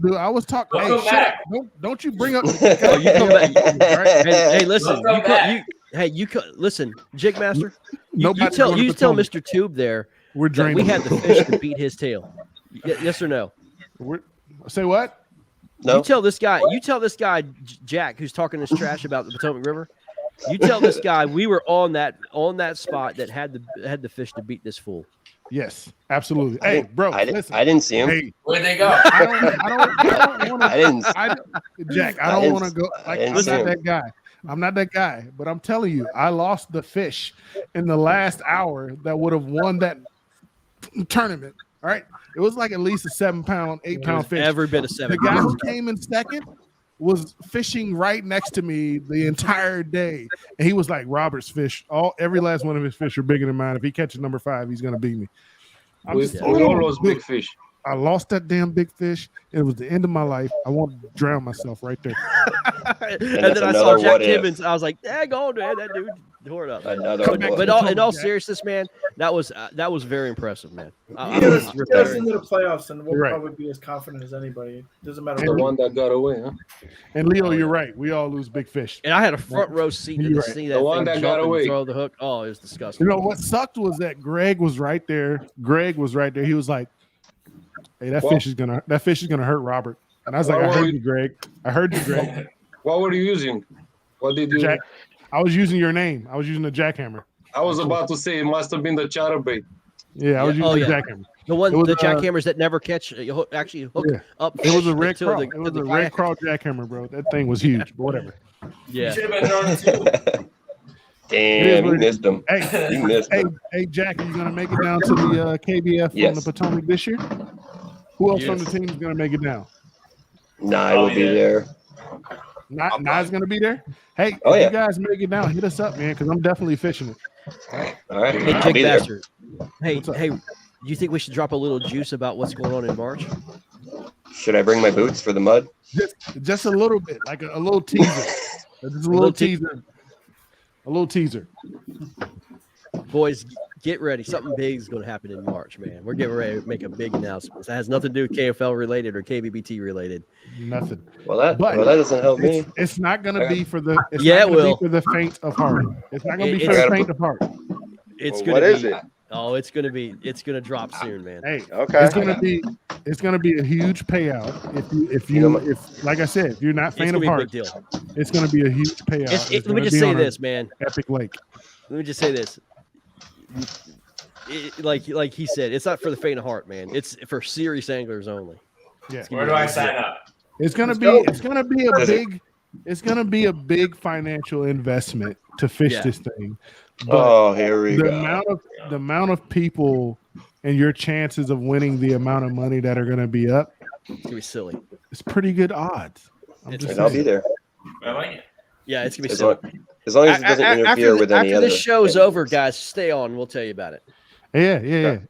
Dude, I was talking. Welcome back. Don't you bring up? Oh, you come back. Right? Hey, listen. Welcome Listen, Jig Master. You Nobody's tell going to Mr. Potomac. Tube there We're that draining. we had the fish to beat his tail. Yes or no? Say what? No. You tell this guy Jack, who's talking this trash about the Potomac River. You tell this guy we were on that spot that had the fish to beat this fool. Yes, absolutely. Hey, bro, listen. I didn't see him. Hey, Where'd they go? I don't want to. I didn't. Jack, I I don't didn't- want to go. I Like, didn't I'm see not him. that guy. I'm not that guy. But I'm telling you, I lost the fish in the last hour that would have won that tournament. All right, it was like at least a 7-pound, 8-pound fish. Every bit of 7 The guy who pounds. came in second was fishing right next to me the entire day, and he was like, "Robert's fish, every last one of his fish are bigger than mine. If he catches number 5, he's gonna beat me." We all lost big fish. I lost that damn big fish. It was the end of my life. I wanted to drown myself right there. And then I saw Jack Timmons. I was like, "Dang on, man, that dude tore it up." But in all seriousness, man, that was very impressive, man. Get us into the playoffs, and we'll probably be as confident as anybody. It doesn't matter. The one that got away, huh? And Leo, you're right. We all lose big fish. And I had a front row seat to see that The one thing that jump got and away. throw the hook. Oh, it was disgusting. You know what sucked was that Greg was right there. He was like, "Hey, that fish is gonna hurt Robert." And I was like, "I heard you, Greg. I heard you, Greg." What were you using? What did you? Jack, I was using your name. I was using the jackhammer. I was about to say it must have been the chatterbait. Yeah, I was using the jackhammer. The jackhammers that never catch actually hook up. It was a red to crawl. the- It to was the a red kayak. crawl jackhammer, bro. That thing was huge. But whatever. Yeah. You should have been throwing it too. Damn, you missed him. Hey, You missed him. hey, Jack, are you gonna make it down to the KBF Yes. on the Potomac this year? Who else from Yes. the team is gonna make it down? Nye will be there. Nye's gonna be there. Hey, Oh, if yeah. you guys make it down, hit us up, man, because I'm definitely fishing it. All right. Hey, I'll Jake be there. Bastard. Hey, do you think we should drop a little juice about what's going on in March? Should I bring my boots for the mud? Just a little bit, like a little teaser. Just a little teaser. A little teaser. Boys, get ready. Something big is going to happen in March, man. We're getting ready to make a big announcement. That has nothing to do with KFL related or KBBT related. Nothing. Well, that doesn't help me. It's not going to be for the. It's Yeah, not it gonna will. be for the faint of heart. It's not going to be for It's- the faint of heart. It's Well, going what to is be. it? Oh, it's going to be. It's going to drop soon, man. Hey, Okay. It's gonna be a huge payout if like I said, if you're not It's faint going of to be a heart, big deal. it's gonna be a huge payout. It's Let me gonna just be say on this, an man. epic lake. Let me just say this. Like he said, it's not for the faint of heart, man. It's for serious anglers only. Yeah. Where do I sign up? It's gonna be a big financial investment to fish Yeah. this thing. Oh, here we the go. amount of people and your chances of winning the amount of money that are gonna be up, It's gonna be silly. it's pretty good odds. I'm just And I'll be saying. there. I like it. Yeah, it's gonna be As silly. long as it doesn't interfere with any after other. this show's over, guys, stay on. We'll tell you about it. Yeah.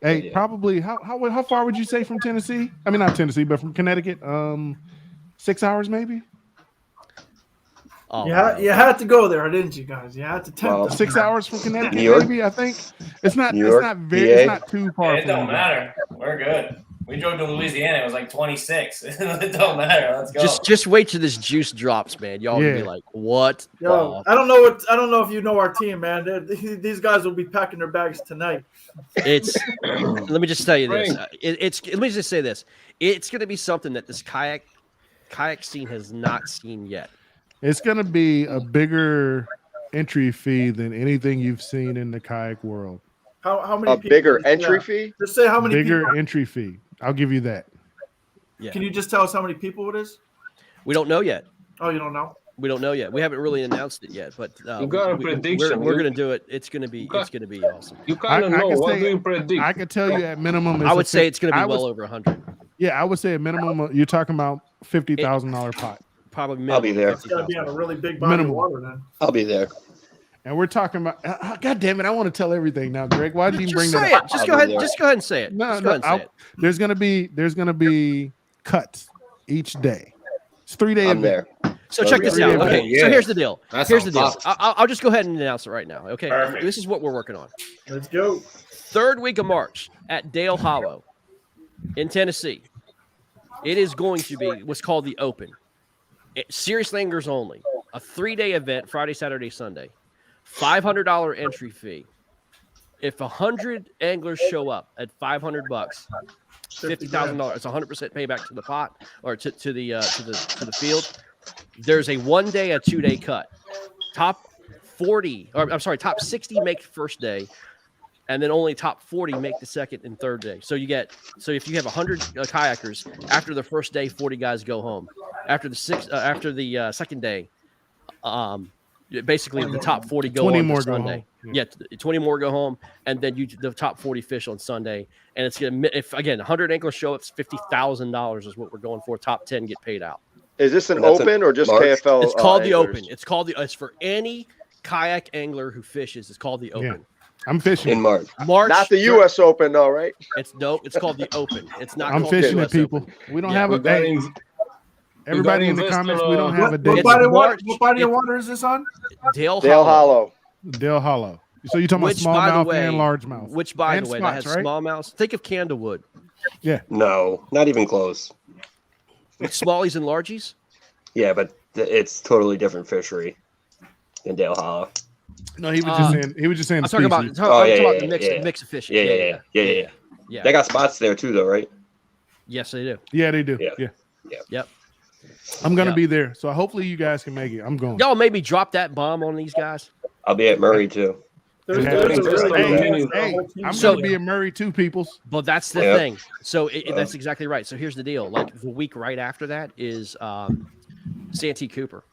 Hey, Yeah. probably how far would you say from Tennessee? I mean, not Tennessee, but from Connecticut. 6 hours maybe. Oh, You had to go there, didn't you guys? You had to tempt Well, them. 6 hours from Connecticut, New York? maybe. I think it's not. New It's York, not very. PA? It's not too far. It from don't you. matter. We're good. We drove to Louisiana. It was like 26. It don't matter. Let's go. just wait till this juice drops, man. Y'all will be Yeah. like, what? Yo, I don't know if you know our team, man. These guys will be packing their bags tonight. It's. Let me just tell you this. Frank. Let me just say this. It's going to be something that this kayak scene has not seen yet. It's gonna be a bigger entry fee than anything you've seen in the kayak world. How many? A people bigger is- entry yeah. fee? Just say how many. Bigger people. entry fee. I'll give you that. Yeah. Can you just tell us how many people it is? We don't know yet. Oh, you don't know. We don't know yet. We haven't really announced it yet, but You got a prediction. We're You- going to do it. It's going to be awesome. You kind of I know. can What say- do you predict? I could tell you at minimum. I would say it's going to be I would- well over 100. Yeah, I would say at minimum. You're talking about $50,000 pot, Probably minimum. I'll be there. It's got to be on a really big body Minimum. of water then. I'll be there. and we're talking about. God damn it! I want to tell everything now, Greg. Why did you Just bring say that it. up? Just I'll go be ahead. there. Just go ahead and say it. No, Just go ahead and say it. There's gonna be cuts each day. It's 3-day I'm event. there. So check this out. Okay, Yeah. so here's the deal. That Here's the sounds deal. awesome. I'll just go ahead and announce it right now. Okay, Perfect. this is what we're working on. Let's go. Third week of March at Dale Hollow in Tennessee. It is going to be what's called the Open. Serious anglers only. A 3-day event, Friday, Saturday, Sunday. $500 entry fee. If 100 anglers show up at $500, $50,000, it's 100% payback to the pot or to the field. There's a 1-day, a 2-day cut. Top 60 make first day, and then only top 40 make the second and third day. So if you have 100 kayakers, after the first day, 40 guys go home. After the second day, basically the top 40 go 20 on more for go Sunday. home. Yeah, 20 more go home, and then the top 40 fish on Sunday. And it's gonna, if again 100 anglers show up, it's $50,000 is what we're going for. Top 10 get paid out. Is this an And that's in open or just March? KFL? It's called the anglers? Open. It's for any kayak angler who fishes. It's called the Open. I'm fishing. In March. March, Not the U.S. Open, though, right? It's called the Open. It's not. I'm called the fishing US it, people. Open. We don't Yeah. have a. We got Hey, in- everybody in the invest comments, in, we don't have a What date. body of March. water is this on? Dale Dale Hollow. Hollow. Dale Hollow. So you're talking about Which, by the smallmouth way, and largemouth. Which, by And the way, that spots, has right? smallmouths. Think of Candlewood. No, not even close. With smallies and largies. Yeah, but it's totally different fishery in Dale Hollow. No, he was just saying. He was just saying. I'm talking about, species. I'm talking about the yeah. mix of fishing. Yeah. Yeah. They got spots there too, though, right? Yes, they do. Yeah, they do. Yeah. Yep. I'm gonna Yeah. be there, so hopefully you guys can make it. I'm going. Y'all maybe drop that bomb on these guys. I'll be at Murray too. There's Hey, a hey, really hey, I'm So- gonna be in Murray too, peoples. But that's the Yeah. thing. So that's exactly right. So here's the deal. Like the week right after that is Santee Cooper.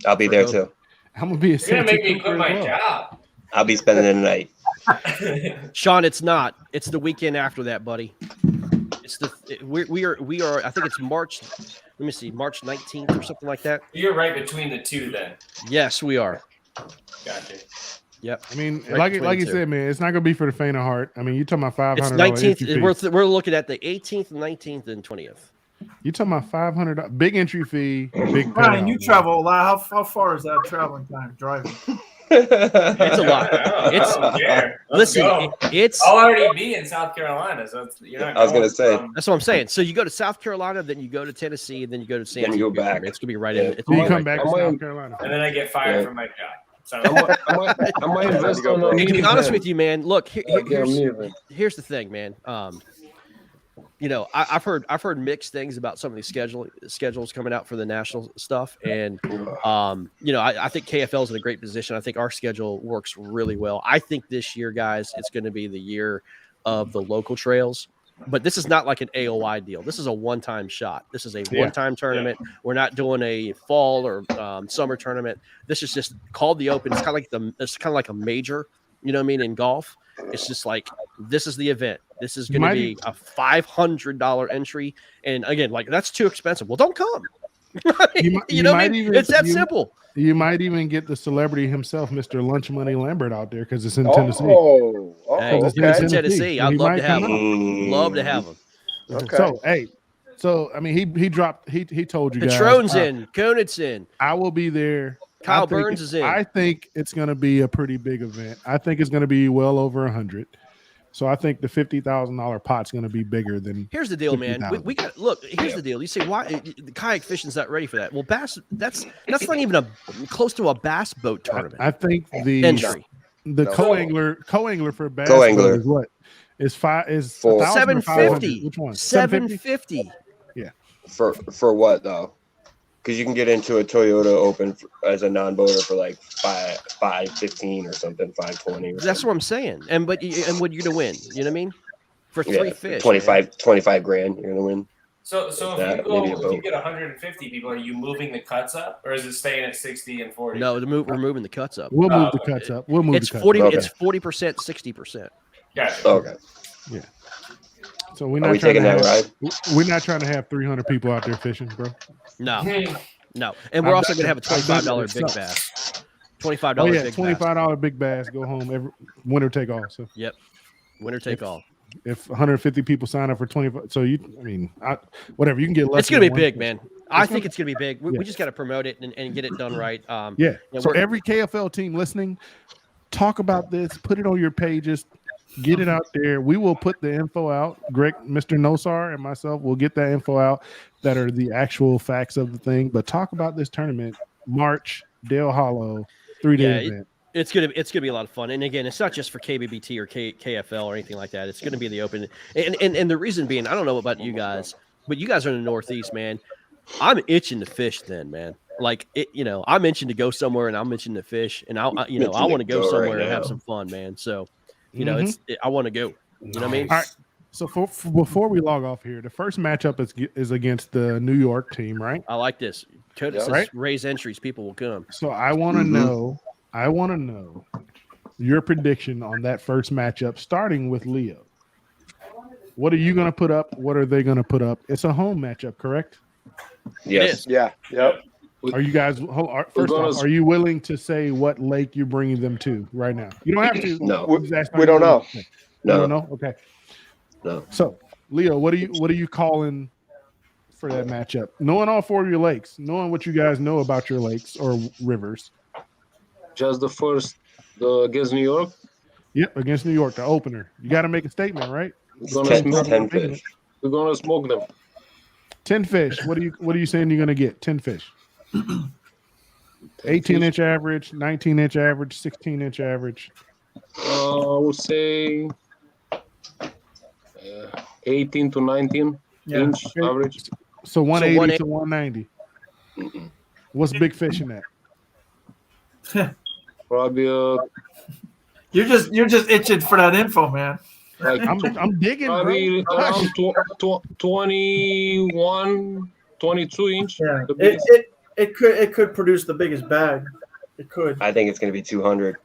I'll be there too. I'm gonna be a You're gonna make me Cooper quit as my well. job. I'll be spending the night. Sean, it's not. It's the weekend after that, buddy. It's we are. I think it's March. Let me see, March 19th or something like that. You're right between the two, then. Yes, we are. Gotcha. Yep. I mean, Right like you two. said, man, it's not gonna be for the faint of heart. I mean, you're talking about It's $500. 19th. We're looking at the 18th, 19th, and 20th. You're talking about $500 big entry fee, big. Brian, payout, you man. travel a lot. How far is that traveling time driving? It's a lot. It's listen. It's I'll already be in South Carolina, so you're not. I was gonna say. That's what I'm saying. So you go to South Carolina, then you go to Tennessee, and then you go to San Then you Diego. go back. It's gonna be right in. It's So you right come back to Am I- South Carolina. And then I get fired Yeah. from my job. So I might invest on a Hey, to be honest minivan. with you, man, look, minivan. here's the thing, man. I've heard mixed things about some of these schedules coming out for the national stuff, and I think KFL is in a great position. I think our schedule works really well. I think this year, guys, it's going to be the year of the local trails. But this is not like an AOI deal. This is a one-time shot. This is a one-time tournament. We're not doing a fall or summer tournament. This is just called the Open. It's kind of like a major. You know what I mean? In golf, it's just like this is the event. This is going to be a $500 entry, and again, like that's too expensive. Well, don't come. You know what I mean? It's that simple. You might even get the celebrity himself, Mr. Lunch Money Lambert, out there because it's in Tennessee. Hey, it's it's in in Tennessee. I'd He love might to have come him. out. Love to have him. Okay. So I mean, he dropped. He told you guys. Patron's in. Conant's in. I will be there. Kyle I think Burns is in. I think it's going to be a pretty big event. I think it's going to be well over 100. So I think the $50,000 pot's going to be bigger than. Here's the deal, man. 50,000. We got look. Here's the deal. You say why the kayak fishing's not ready for that? Well, bass. That's not even close to a bass boat tournament. I think the entry. The co-angler for bass Co-angler. boat is what? Is For 1,000 or 500? 750. Which one? 750. Yeah. For what though? Because you can get into a Toyota Open as a non-boater for like 515 or something, 520. That's what I'm saying. And what you're gonna win? You know what I mean? For three fish, 25 grand, you're gonna win. So If if maybe a you boat. get 150 people, are you moving the cuts up, or is it staying at 60 and 40? No, we're moving the cuts up. We'll move the cuts up. We'll move It's the cuts 40. up. It's 40%, 60%. Gotcha. Okay. Yeah. So we're Are not we trying taking to that have, ride? We're not trying to have 300 people out there fishing, bro. No, no. And we're also gonna have a $25 big bass. $25 Oh yeah, big $25 bass. big bass. Go home every winner take all. So Yep. Winner take all. if 150 people sign up for 25, so whatever you can get less. It's gonna be than one big, fish. man. I think it's gonna be big. We Yeah. just got to promote it and get it done right. Yeah. So we're- every KFL team listening, talk about this. Put it on your pages. Get it out there. We will put the info out. Greg, Mr. Nosar, and myself will get that info out that are the actual facts of the thing. But talk about this tournament, March, Dale Hollow, 3-day event. It's gonna be a lot of fun. And again, it's not just for KBBT or KFL or anything like that. It's gonna be the Open. And the reason being, I don't know about you guys, but you guys are in the Northeast, man. I'm itching to fish then, man. Like I'm itching to go somewhere and I'm itching to fish, and I want to go somewhere and have some fun, man. So, I want to go. You know what I mean? All right. So before we log off here, the first matchup is against the New York team, right? I like this. Coda says Right? raise entries, people will come. So I want to know. I want to know your prediction on that first matchup, starting with Leo. What are you going to put up? What are they going to put up? It's a home matchup, correct? Yes. Yeah. Yep. Are you guys first off? Are you willing to say what lake you're bringing them to right now? You don't have to. No. We don't know. You No. don't know. Okay. No. So, Leo, what are you calling for that matchup? Knowing all four of your lakes, knowing what you guys know about your lakes or rivers. Just the first against New York. Yep, against New York, the opener. You got to make a statement, right? We're gonna 10 fish. We're gonna smoke them. 10 fish. What are you saying you're gonna get? 10 fish. 18-inch average, 19-inch average, 16-inch average. I would say 18 to 19 inch average. So 180 to 190. What's big fish in that? Probably You're just itching for that info, man. like I'm digging, probably bro. around 21, 22 inch. Yeah. The biggest. It could produce the biggest bag. It could. I think it's going to be 200.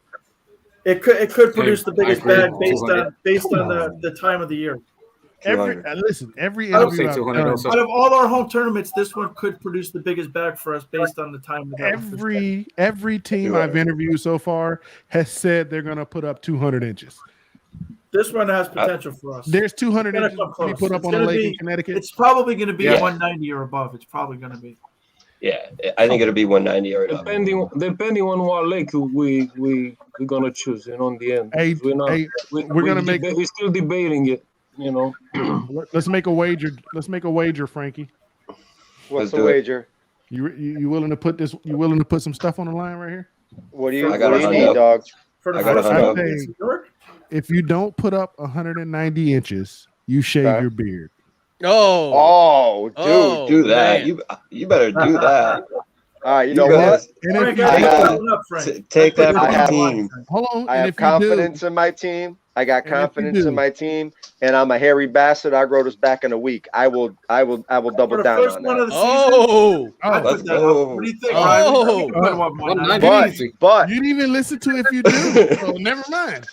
It could produce the biggest agree. bag based on Come on. the time of the year. Every 200. listen, every I would say interview I've 200 done, also. Out of all our home tournaments, this one could produce the biggest bag for us based on the time of the every team I've interviewed so far has said they're going to put up 200 inches. This one has potential for us. There's 200 It's gonna inches come to be close. put up It's on a gonna lake be- in Connecticut. It's probably going to be Yeah. 190 or above. It's probably going to be. Yeah, I think it'll be 190 or up. Depending on what lake we're gonna choose, in the end. Hey, We're not. hey, we're gonna make. We're still debating it. Let's make a wager. Let's make a wager, Frankie. What's the do it. wager? You willing to put this? You willing to put some stuff on the line right here? What do you I got what do you 100. need, dog? For the I got first 100. one against New York? If you don't put up 190 inches, you shave Okay. your beard. Oh, dude. Oh, Do that. man. You better do that. All right, you know guys- what? And if Frank, you I I got have- that one up, Frank. Take that I for the have- team. hold on, I and have if you do, confidence in my team. I got And if you confidence do- in my team, and I'm a hairy bastard. I grow this back in a week. I will double For the down first on one that. of the season, Oh, I let's put that go. up. What do you think, Oh. Ryan? You can put him up 190. 190. But you didn't even listen to if you do. So never mind.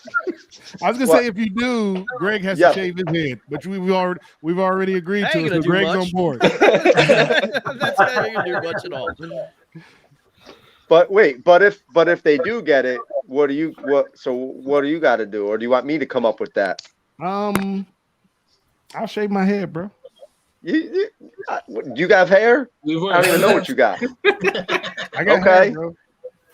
I was gonna What? say if you do, Greg has Yeah. to shave his head, but we've already agreed I to ain't it. gonna So do Greg's on much. board. That's not even do much at all. But wait, but if they do get it, what do you got to do, or do you want me to come up with that? I'll shave my head, bro. You got hair? I don't even know what you got. I got Okay. hair, bro.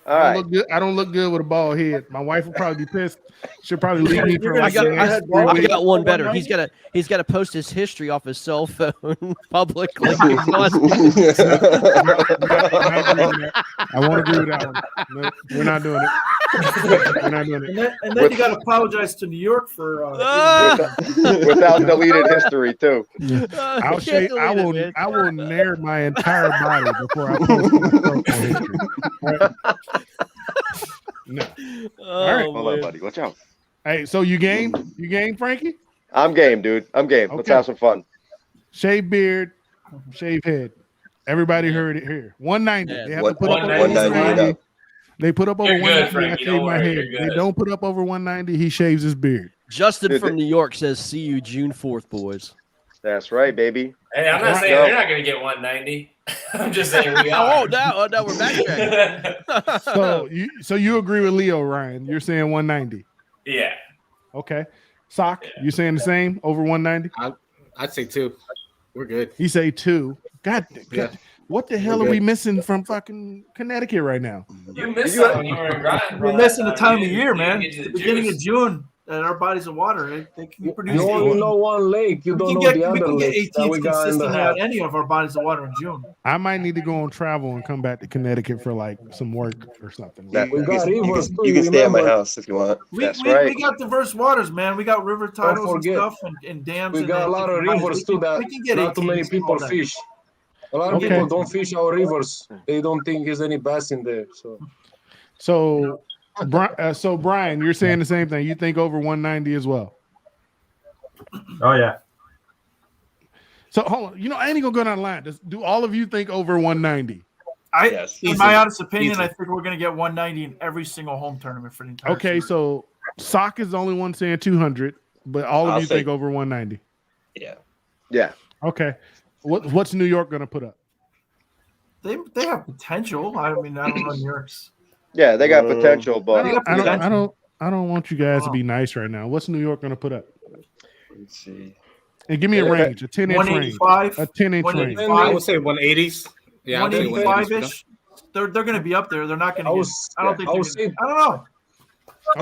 All I right. don't look good. I don't look good with a bald head. My wife will probably be pissed. She'll probably leave me for You're like gonna the shave your next head 3 bald? I weeks. got one better. 190? He's got to post his history off his cell phone publicly. I won't agree with that one. No, we're not doing it. We're not doing it. And then you got to apologize to New York for. Without deleted history too. I'll shave. I will nair my entire body before I post my cell phone history. Right? No. All right. Hold on, buddy. Watch out. Hey, so you game? You game, Frankie? I'm game, dude. I'm game. Let's Okay. have some fun. Shave beard, shave head. Everybody heard it here. 190. Yeah. They have to put up over 190 190. up. They put up over You're good, 190. I Frankie. shave Don't my worry. head. You're They good. don't put up over 190. He shaves his beard. Justin Dude, from New York says, "See you June 4th, boys." That's right, baby. Hey, I'm not saying Go. they're not going to get 190. I'm just saying we are. Oh no, we're backtracking. So you agree with Leo, Ryan? You're saying 190. Yeah. Okay. Sock, you saying the same over 190? I'd say 2. We're good. He say 2. God, Yeah. what the hell We're are we good. missing from fucking Connecticut right now? You missed that when you were in grind. We're missing the time of year, You man. didn't get to The beginning of juice. June, and our bodies of water, they can produce. You only know one lake. You we don't can know get, the we other can get lakes that 18s we got in the consistently half. on any of our bodies of water in June. I might need to go on travel and come back to Connecticut for like some work or something. That- We got rivers too. You can stay at my remember? house if you want. That's We right. got diverse waters, man. We got river titles and forget. stuff and dams. We and got a lot of rivers too that we can get not too many 18s people all day. fish. A lot of Okay. people don't fish our rivers. They don't think there's any bass in there. So, Brian, you're saying the same thing. You think over 190 as well. Oh yeah. So hold on. I ain't gonna go down the line. Do all of you think over 190? Yes. In my honest opinion, Easy. I think we're going to get 190 in every single home tournament for the entire Okay, season. so Sock is the only one saying 200, but all of I'll you say- think over 190. Yeah. Yeah. Okay. What's New York gonna put up? They have potential. I mean, I don't know New York's. Yeah, they got potential, I but don't want you guys to be nice right now. What's New York gonna put up? Let's see. And give me a range, a 10-inch range, 185, a 10-inch range. 185. I would say 180s. Yeah, I'd say 185 180s. ish. They're going to be up there. They're not going to get. I don't think. I they're would gonna, say- I don't know.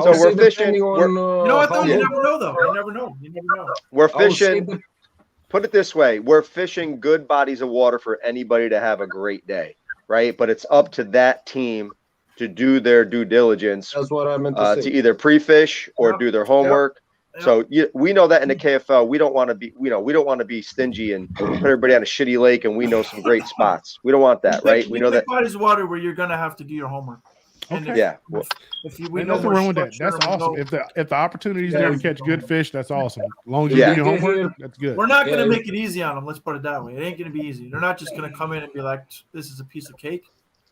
So we're fishing. You know what though? You how- never know though. You never know. You never know. We're I would say fishing. that- Put it this way: we're fishing good bodies of water for anybody to have a great day, right? But it's up to that team to do their due diligence That's what I meant to to say. either pre-fish or Yep. do their homework. Yep. So we know that in the KFL, we don't want to be, we don't want to be stingy and put everybody on a shitty lake, and we know some great spots. We don't want that, right? We know that. bodies of water where you're going to have to do your homework. And Okay. Yeah. If you, we Ain't know nothing more wrong with that. structure That's and we awesome. know- If the opportunity's there to catch good fish, that's awesome. As long as you Yeah. do your homework, that's good. We're not going to Yeah. make it easy on them. Let's put it that way. It ain't going to be easy. They're not just going to come in and be like, "This is a piece of cake."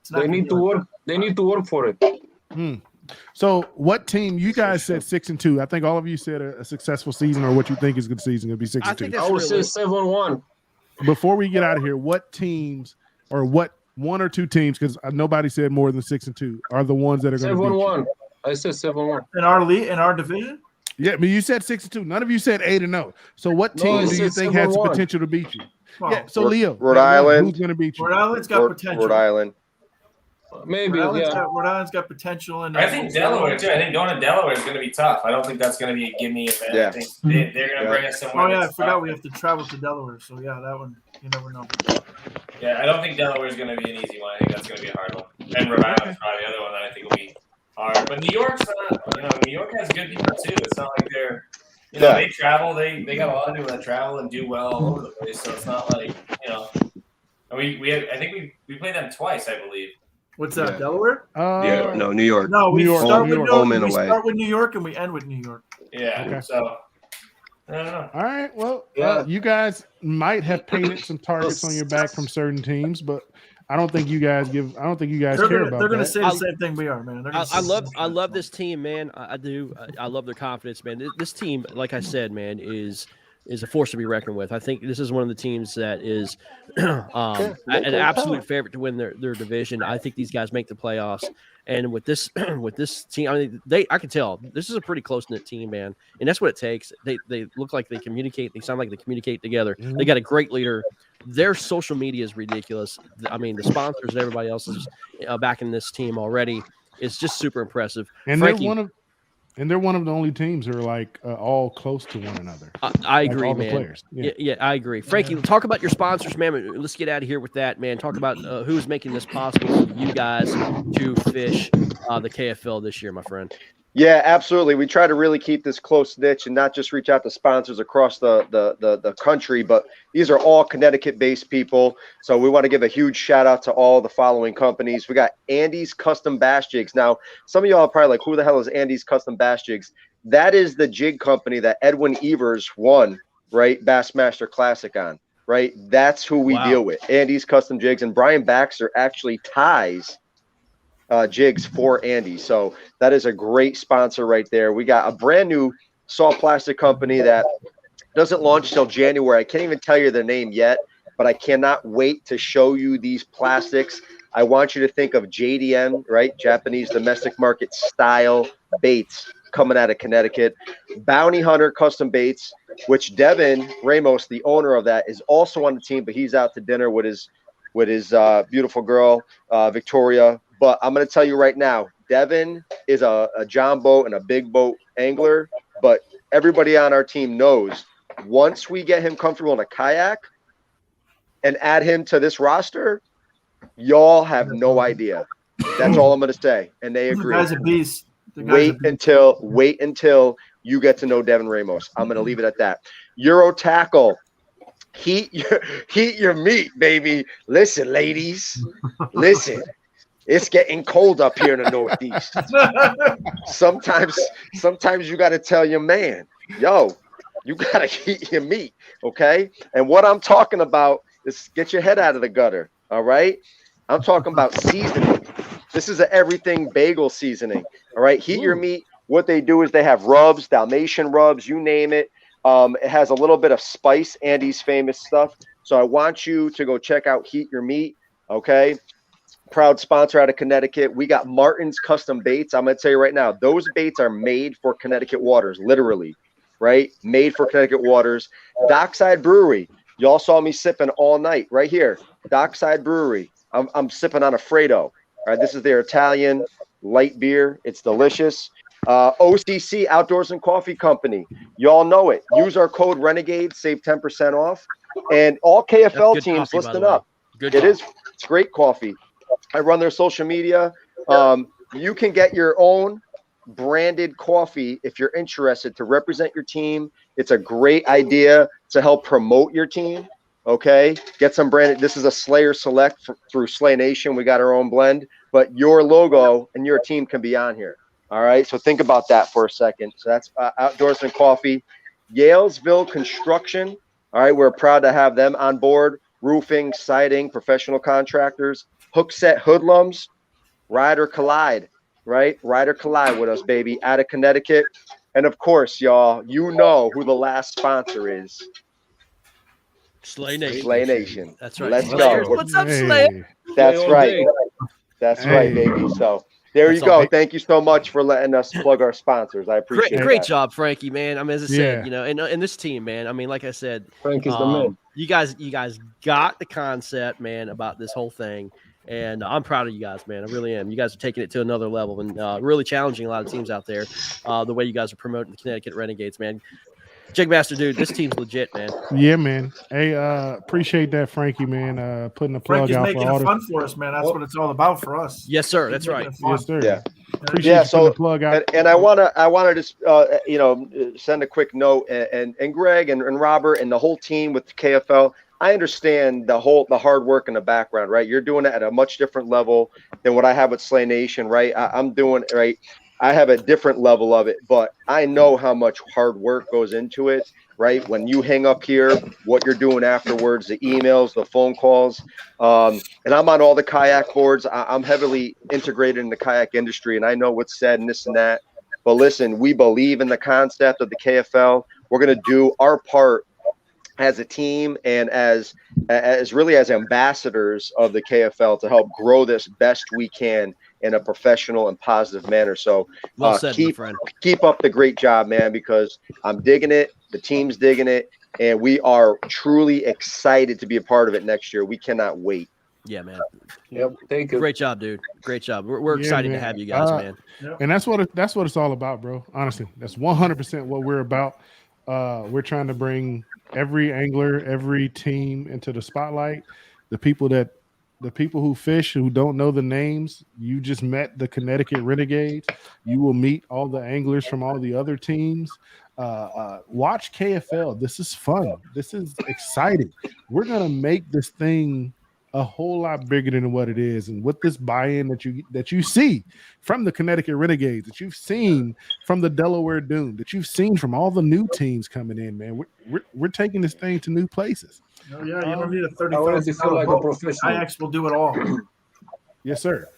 It's not They gonna need be to like work. They need to work for it. So, what team? You guys said 6-2. I think all of you said a successful season, or what you think is a good season, going to be 6-2. I think I that's would say realistic. 7-1. Before we get out of here, what teams or what one or two teams, because nobody said more than 6-2, are the ones that are going to beat you? 7-1. I said 7-1. In our league, in our division. Yeah, but you said 6-2. None of you said 8-0. So what No, I team do you said think has the 7-1. potential to beat you? Well, Yeah. So Leo, Rhode that one, Island. who's going to beat you? Rhode Island's got potential. Rhode Island. Maybe, Rhode yeah. Island's got potential, and I think Delaware too. I think going to Delaware is going to be tough. I don't think that's going to be a gimme event. Yeah. I think they're going to bring us somewhere. Oh yeah, I that's forgot tough. we have to travel to Delaware. So yeah, that one you never know. Yeah, I don't think Delaware is going to be an easy one. I think that's going to be a hard one. And Rhode Island's probably the other one that I think will be hard. But New York's not. New York has good people too. It's not like they're. They travel. They got a lot of people that travel and do well all over the place. So it's not like And I think we played them twice, I believe. What's that? Delaware? No, New York. No, we start with home and we away. start with New York and we end with New York. Yeah. Okay. So I don't know. All right. Well, Yeah. you guys might have painted some targets on your back from certain teams, but I don't think you guys care about that. They're gonna say the same thing we are, man. I love this team, man. I do. I love their confidence, man. This team, like I said, man, is a force to be reckoned with. I think this is one of the teams that is an absolute favorite to win their division. I think these guys make the playoffs, and with this team, I mean, I can tell this is a pretty close knit team, man, and that's what it takes. They look like they communicate. They sound like they communicate together. Mm-hmm. They got a great leader. Their social media is ridiculous. I mean, the sponsors and everybody else is backing this team already. It's just super impressive. And Frankie, they're one of the only teams that are like all close to one another. I agree, all the man. players. Yeah, I agree. Frankie, talk about your sponsors, man. Let's get out of here with that, man. Talk about who's making this possible for you guys to fish the KFL this year, my friend. Yeah, absolutely. We try to really keep this close niche and not just reach out to sponsors across the country, but these are all Connecticut-based people. So we want to give a huge shout out to all the following companies. We got Andy's Custom Bass Jigs. Now, some of y'all are probably like, who the hell is Andy's Custom Bass Jigs? That is the jig company that Edwin Evers won, right, Bassmaster Classic on, right? That's who we deal with, Andy's Custom Jigs. And Brian Baxter actually ties jigs for Andy. So that is a great sponsor right there. We got a brand new saw plastic company that doesn't launch till January. I can't even tell you the name yet, but I cannot wait to show you these plastics. I want you to think of JDM, right? Japanese domestic market style baits coming out of Connecticut. Bounty Hunter Custom Baits, which Devin Ramos, the owner of that, is also on the team, but he's out to dinner with his beautiful girl, Victoria. But I'm going to tell you right now, Devin is a John boat and a big boat angler, but everybody on our team knows once we get him comfortable in a kayak and add him to this roster, y'all have no idea. That's all I'm going to say. And they agree. The guy's a beast. Wait until you get to know Devin Ramos. I'm going to leave it at that. Euro Tackle. Heat your meat, baby. Listen, ladies. Listen. It's getting cold up here in the Northeast. Sometimes you got to tell your man, yo, you got to heat your meat, okay? And what I'm talking about is get your head out of the gutter, all right? I'm talking about seasoning. This is an everything bagel seasoning, all right? Heat your meat. What they do is they have rubs, Dalmatian rubs, you name it. It has a little bit of spice, Andy's famous stuff. So I want you to go check out Heat Your Meat, okay? Proud sponsor out of Connecticut. We got Martin's Custom Baits. I'm going to tell you right now, those baits are made for Connecticut waters, literally, right? Made for Connecticut waters. Dockside Brewery. Y'all saw me sipping all night right here. Dockside Brewery. I'm sipping on a Fredo. All right, this is their Italian light beer. It's delicious. OCC, Outdoors and Coffee Company. Y'all know it. Use our code Renegades, save 10% off. And all KFL teams, coffee, listen up. It's great coffee. I run their social media. You can get your own branded coffee if you're interested to represent your team. It's a great idea to help promote your team. Okay, get some branded. This is a Slayer Select through Slay Nation. We got our own blend, but your logo and your team can be on here. All right, so think about that for a second. So that's Outdoors and Coffee. Yalesville Construction. All right, we're proud to have them on board. Roofing, siding, professional contractors. Hookset Hoodlums, Ride or Collide. right? Ride or collide with us, baby, out of Connecticut. And of course, y'all, you know who the last sponsor is. Slay Nation. Slay Nation. That's right. Let's Slayers, go. what's up, Slay? That's Slay all right. day. That's right, baby. So there you go. Thank you so much for letting us plug our sponsors. I appreciate it. Great job, Frankie, man. I mean, as I said, Yeah. you know, and this team, man. I mean, like I said, Frankie's the man. you guys got the concept, man, about this whole thing. And I'm proud of you guys, man. I really am. You guys are taking it to another level and really challenging a lot of teams out there. The way you guys are promoting the Connecticut Renegades, man. Jigmaster, dude, this team's legit, man. Yeah, man. Hey, appreciate that, Frankie, man. Putting the plug Frankie's out making for all it the fun for us, man. That's what it's all about for us. Yes, sir. He's That's making right. it fun. Yes, sir. Yeah. Appreciate Yeah, you putting the plug out. and I wanna just send a quick note and Greg and Robert and the whole team with KFL. I understand the hard work in the background, right? You're doing it at a much different level than what I have with Slay Nation, right? I'm doing right. I have a different level of it, but I know how much hard work goes into it, right? When you hang up here, what you're doing afterwards, the emails, the phone calls, and I'm on all the kayak boards. I'm heavily integrated in the kayak industry, and I know what's said and this and that. But listen, we believe in the concept of the KFL. We're going to do our part as a team and as really as ambassadors of the KFL to help grow this best we can in a professional and positive manner. So Well said, my friend. keep up the great job, man, because I'm digging it. The team's digging it. And we are truly excited to be a part of it next year. We cannot wait. Yeah, man. Yep. Thank you. Great job, dude. Great job. We're excited to have you guys, man. And that's what it's all about, bro. Honestly, that's 100% what we're about. We're trying to bring every angler, every team into the spotlight. The people who fish, who don't know the names, you just met the Connecticut Renegades. You will meet all the anglers from all the other teams. Watch KFL. This is fun. This is exciting. We're gonna make this thing a whole lot bigger than what it is, and with this buy-in that you see from the Connecticut Renegades, that you've seen from the Delaware Dune, that you've seen from all the new teams coming in, man, we're taking this thing to new places. Oh, yeah, you don't need a I already feel $30,000 like a boat. professional. Kayaks will do it all. Yes, sir.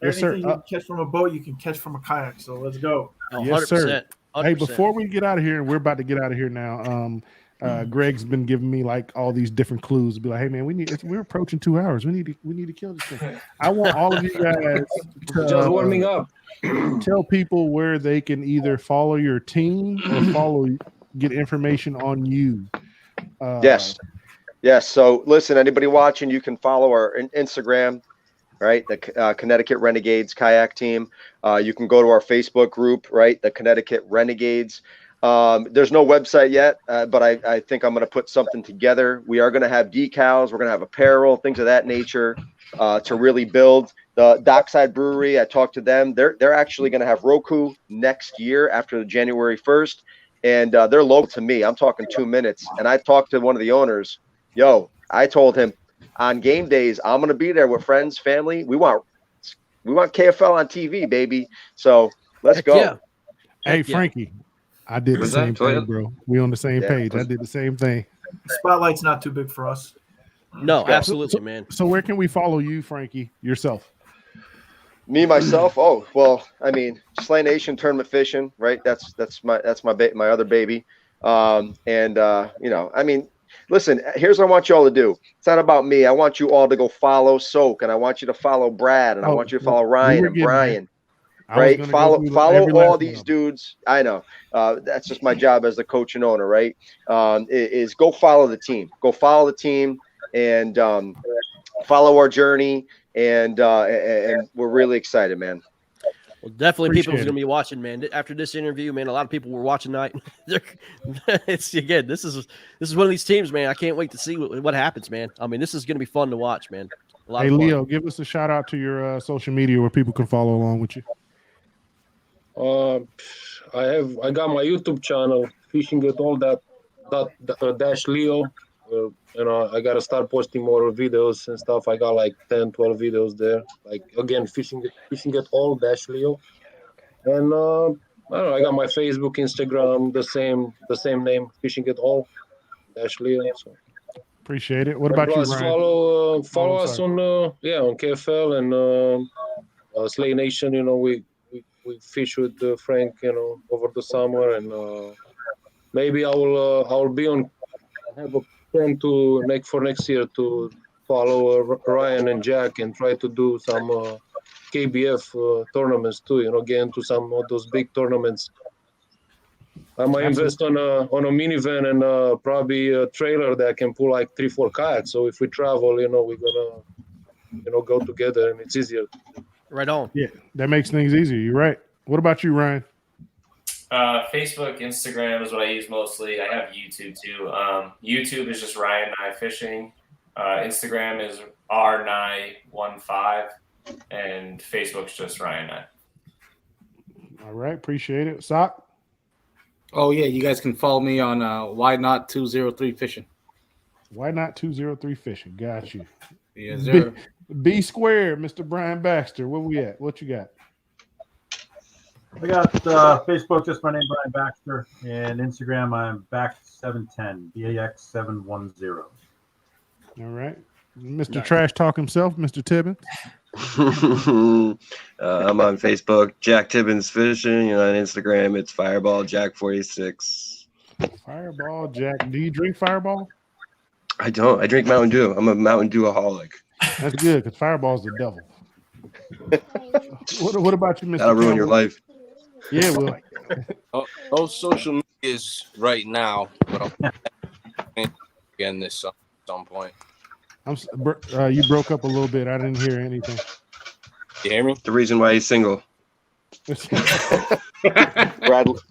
Yes, sir. Anything you can catch from a boat, you can catch from a kayak. So let's go. Yes, sir. 100%. Hey, before we get out of here, and we're about to get out of here now. Greg's been giving me like all these different clues. Be like, hey man, we're approaching 2 hours. We need to kill this thing. I want all of you guys to Just warming up. tell people where they can either follow your team or get information on you. Yes. So listen, anybody watching, you can follow our Instagram, right? The Connecticut Renegades kayak team. You can go to our Facebook group, right? The Connecticut Renegades. There's no website yet, but I think I'm going to put something together. We are going to have decals. We're going to have apparel, things of that nature, to really build the Dockside Brewery. I talked to them. They're actually going to have Roku next year after January 1st. And they're local to me. I'm talking 2 minutes. And I talked to one of the owners. I told him on game days, I'm going to be there with friends, family. We want KFL on TV, baby. So let's go. Yeah. Hey, Frankie, I did the same thing, bro. We on the same page. I did the same thing. The spotlight's not too big for us. No, absolutely, man. So where can we follow you, Frankie, yourself? Me, myself. Oh, well, I mean, Slay Nation tournament fishing, right? That's my other baby. I mean, listen, here's what I want you all to do. It's not about me. I want you all to go follow Soak, and I want you to follow Brad, and I want you to follow Ryan and Brian. Right? Follow all these dudes. I know. That's just my job as the coach and owner, right? Is go follow the team. Go follow the team and follow our journey. And we're really excited, man. Well, definitely people are going to be watching, man. After this interview, man, a lot of people were watching tonight. This is one of these teams, man. I can't wait to see what happens, man. I mean, this is going to be fun to watch, man. Hey, Leo, give us a shout out to your social media where people can follow along with you. I got my YouTube channel, Fishing It All dash Leo. I gotta start posting more videos and stuff. I got like 10, 12 videos there. Like again, fishing it all dash Leo. And I don't know, I got my Facebook, Instagram, the same name, Fishing It All dash Leo. So. Appreciate it. What about you, Ryan? Follow us on KFL and Slay Nation. We we fish with Frank, over the summer, and maybe I will be on. I have a plan for next year to follow Ryan and Jack and try to do some KBF tournaments too. Get into some of those big tournaments. I might invest on a minivan and probably a trailer that can pull like 3-4 kayaks. So if we travel, we're gonna go together and it's easier. Right on. Yeah, that makes things easier. You're right. What about you, Ryan? Facebook, Instagram is what I use mostly. I have YouTube too. YouTube is just Ryan Nye Fishing. Instagram is rnye15, and Facebook's just Ryan Nye. All right, appreciate it. Sock? Oh yeah, you guys can follow me on Why Not 203 Fishing. Why not 203 Fishing? Got you. Yes, sir. B squared, Mr. Brian Baxter. Where we at? What you got? I got Facebook, just my name, Brian Baxter, and Instagram, I'm Bax710, BAX710. All right. Mr. Trash Talk himself, Mr. Tibbins. I'm on Facebook, Jack Tibbins Fishing, and on Instagram, it's Fireball Jack46. Fireball Jack. Do you drink Fireball? I don't. I drink Mountain Dew. I'm a Mountain Dew-aholic. That's good, because Fireball's the devil. What about you, Mr. That'll ruin Campbell? your life. Yeah, well. No social medias right now, but I'm again this at some point. You broke up a little bit. I didn't hear anything. You hear me? The reason why he's single.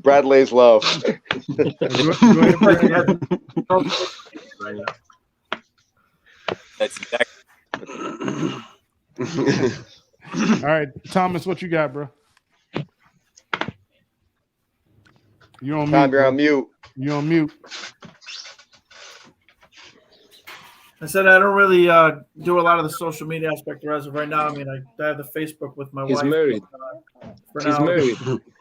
Brad lays low. That's exactly. All right, Thomas, what you got, bro? You're on Tom, mute. you're on mute. You're on mute. I said I don't really do a lot of the social media aspect as of right now. I mean, I have the Facebook with my wife. He's married. He's married.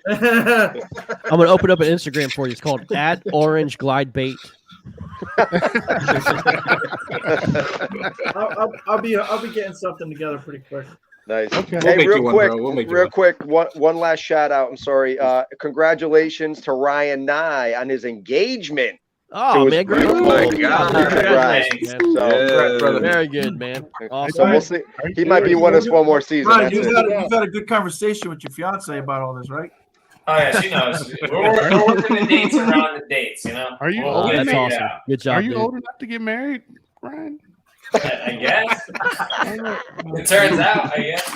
I'm gonna open up an Instagram for you. It's called @OrangeGlideBait. I'll be getting something together pretty quick. Nice. Okay. Hey, We'll make you real one. quick, one last shout out. I'm sorry. Congratulations to Ryan Nye on his engagement. Oh man, great! Oh my God. Congratulations, man. So, Very good, man. Awesome. So we'll see. He might be with us one more season. Right, That's you've it. had a good conversation with your fiance about all this, right? Oh yeah, she knows. We're working the dates around the dates, Are you We'll old get it That's figured awesome. out. Good job. Are you dude. old enough to get married, Ryan? I guess. It turns out, I guess.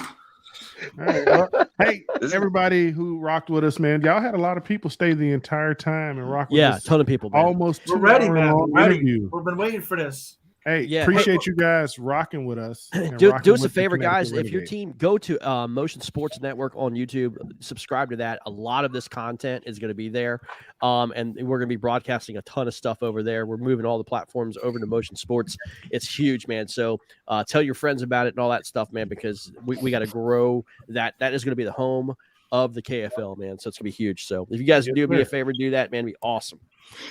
All right. Well, hey, everybody who rocked with us, man. Y'all had a lot of people stay the entire time and rock with Yeah, us. a ton of people. Man. Almost We're ready, 2 man. hour We're long ready. interview. We've been waiting for this. Hey, Yeah. appreciate you guys rocking with us. and Do rocking us a with the favor, guys. Connecticut If your Renegades. team go to Motion Sports Network on YouTube, subscribe to that. A lot of this content is going to be there, and we're going to be broadcasting a ton of stuff over there. We're moving all the platforms over to Motion Sports. It's huge, man. So tell your friends about it and all that stuff, man, because we got to grow that. That is going to be the home of the KFL, man. So it's going to be huge. So if you guys do me a favor, do that, man. It'd be awesome.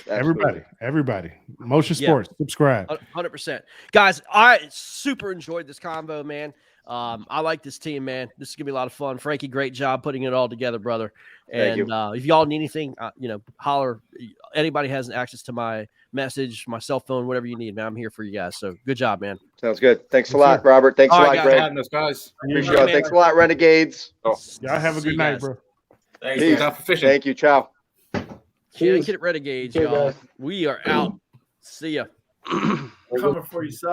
Everybody, Motion Sports, subscribe. 100%. Guys, I super enjoyed this convo, man. I like this team, man. This is gonna be a lot of fun. Frankie, great job putting it all together, brother. Thank And if y'all need anything, holler. Anybody has access to my message, my cell phone, whatever you need, man. I'm here for you guys. So good job, man. Sounds good. Thanks a lot, Robert. Thanks a All lot, right, Greg. Having us, guys. Appreciate it. Thanks a lot, Renegades. Y'all have a See good you night, guys. bro. Thanks, Peace. man. For fishing. Thank you. Ciao. Connecticut Renegades, y'all. We are out. See ya. Coming for you, son.